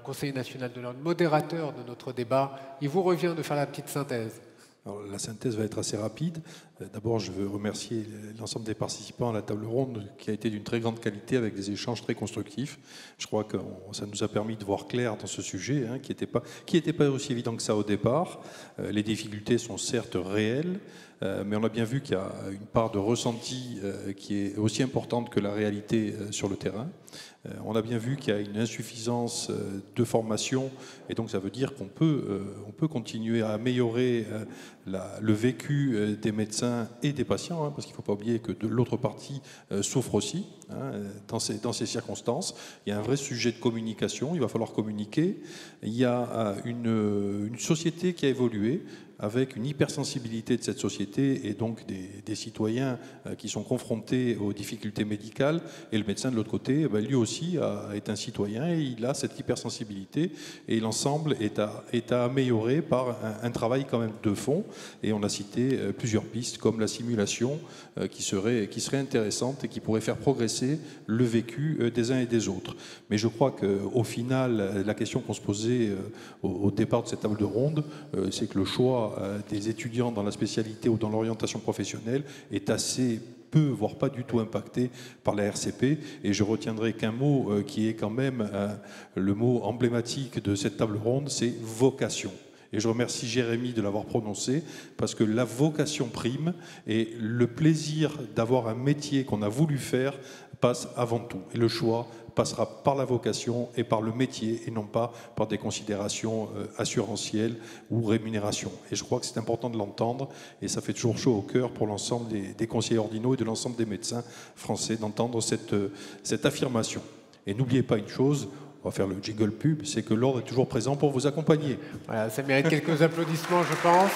conseiller national de l'ordre, modérateur de notre débat. Il vous revient de faire la petite synthèse.
Alors, la synthèse va être assez rapide. D'abord, je veux remercier l'ensemble des participants à la table ronde qui a été d'une très grande qualité avec des échanges très constructifs. Je crois que ça nous a permis de voir clair dans ce sujet qui n'était pas aussi évident que ça au départ. Les difficultés sont certes réelles, mais on a bien vu qu'il y a une part de ressenti qui est aussi importante que la réalité sur le terrain. On a bien vu qu'il y a une insuffisance de formation, et donc ça veut dire qu'on peut continuer à améliorer le vécu des médecins et des patients, parce qu'il ne faut pas oublier que de l'autre partie souffre aussi dans ces circonstances. Il y a un vrai sujet de communication, il va falloir communiquer. Il y a une société qui a évolué, avec une hypersensibilité de cette société et donc des citoyens qui sont confrontés aux difficultés médicales. Et le médecin de l'autre côté, lui aussi est un citoyen et il a cette hypersensibilité. Et l'ensemble est à améliorer par un travail quand même de fond. Et on a cité plusieurs pistes comme la simulation qui serait intéressante et qui pourrait faire progresser le vécu des uns et des autres. Mais je crois qu'au final, la question qu'on se posait au départ de cette table de ronde, c'est que le choix des étudiants dans la spécialité ou dans l'orientation professionnelle est assez peu, voire pas du tout impacté par la RCP. Et je retiendrai qu'un mot qui est quand même le mot emblématique de cette table ronde, c'est vocation. Et je remercie Jérémy de l'avoir prononcé, parce que la vocation prime et le plaisir d'avoir un métier qu'on a voulu faire passe avant tout. Et le choix passera par la vocation et par le métier et non pas par des considérations assurantielles ou rémunération. Et je crois que c'est important de l'entendre et ça fait toujours chaud au cœur pour l'ensemble des conseillers ordinaux et de l'ensemble des médecins français d'entendre cette affirmation. Et n'oubliez pas une chose, on va faire le jingle pub, c'est que l'ordre est toujours présent pour vous accompagner.
Voilà, ça mérite quelques applaudissements, je pense.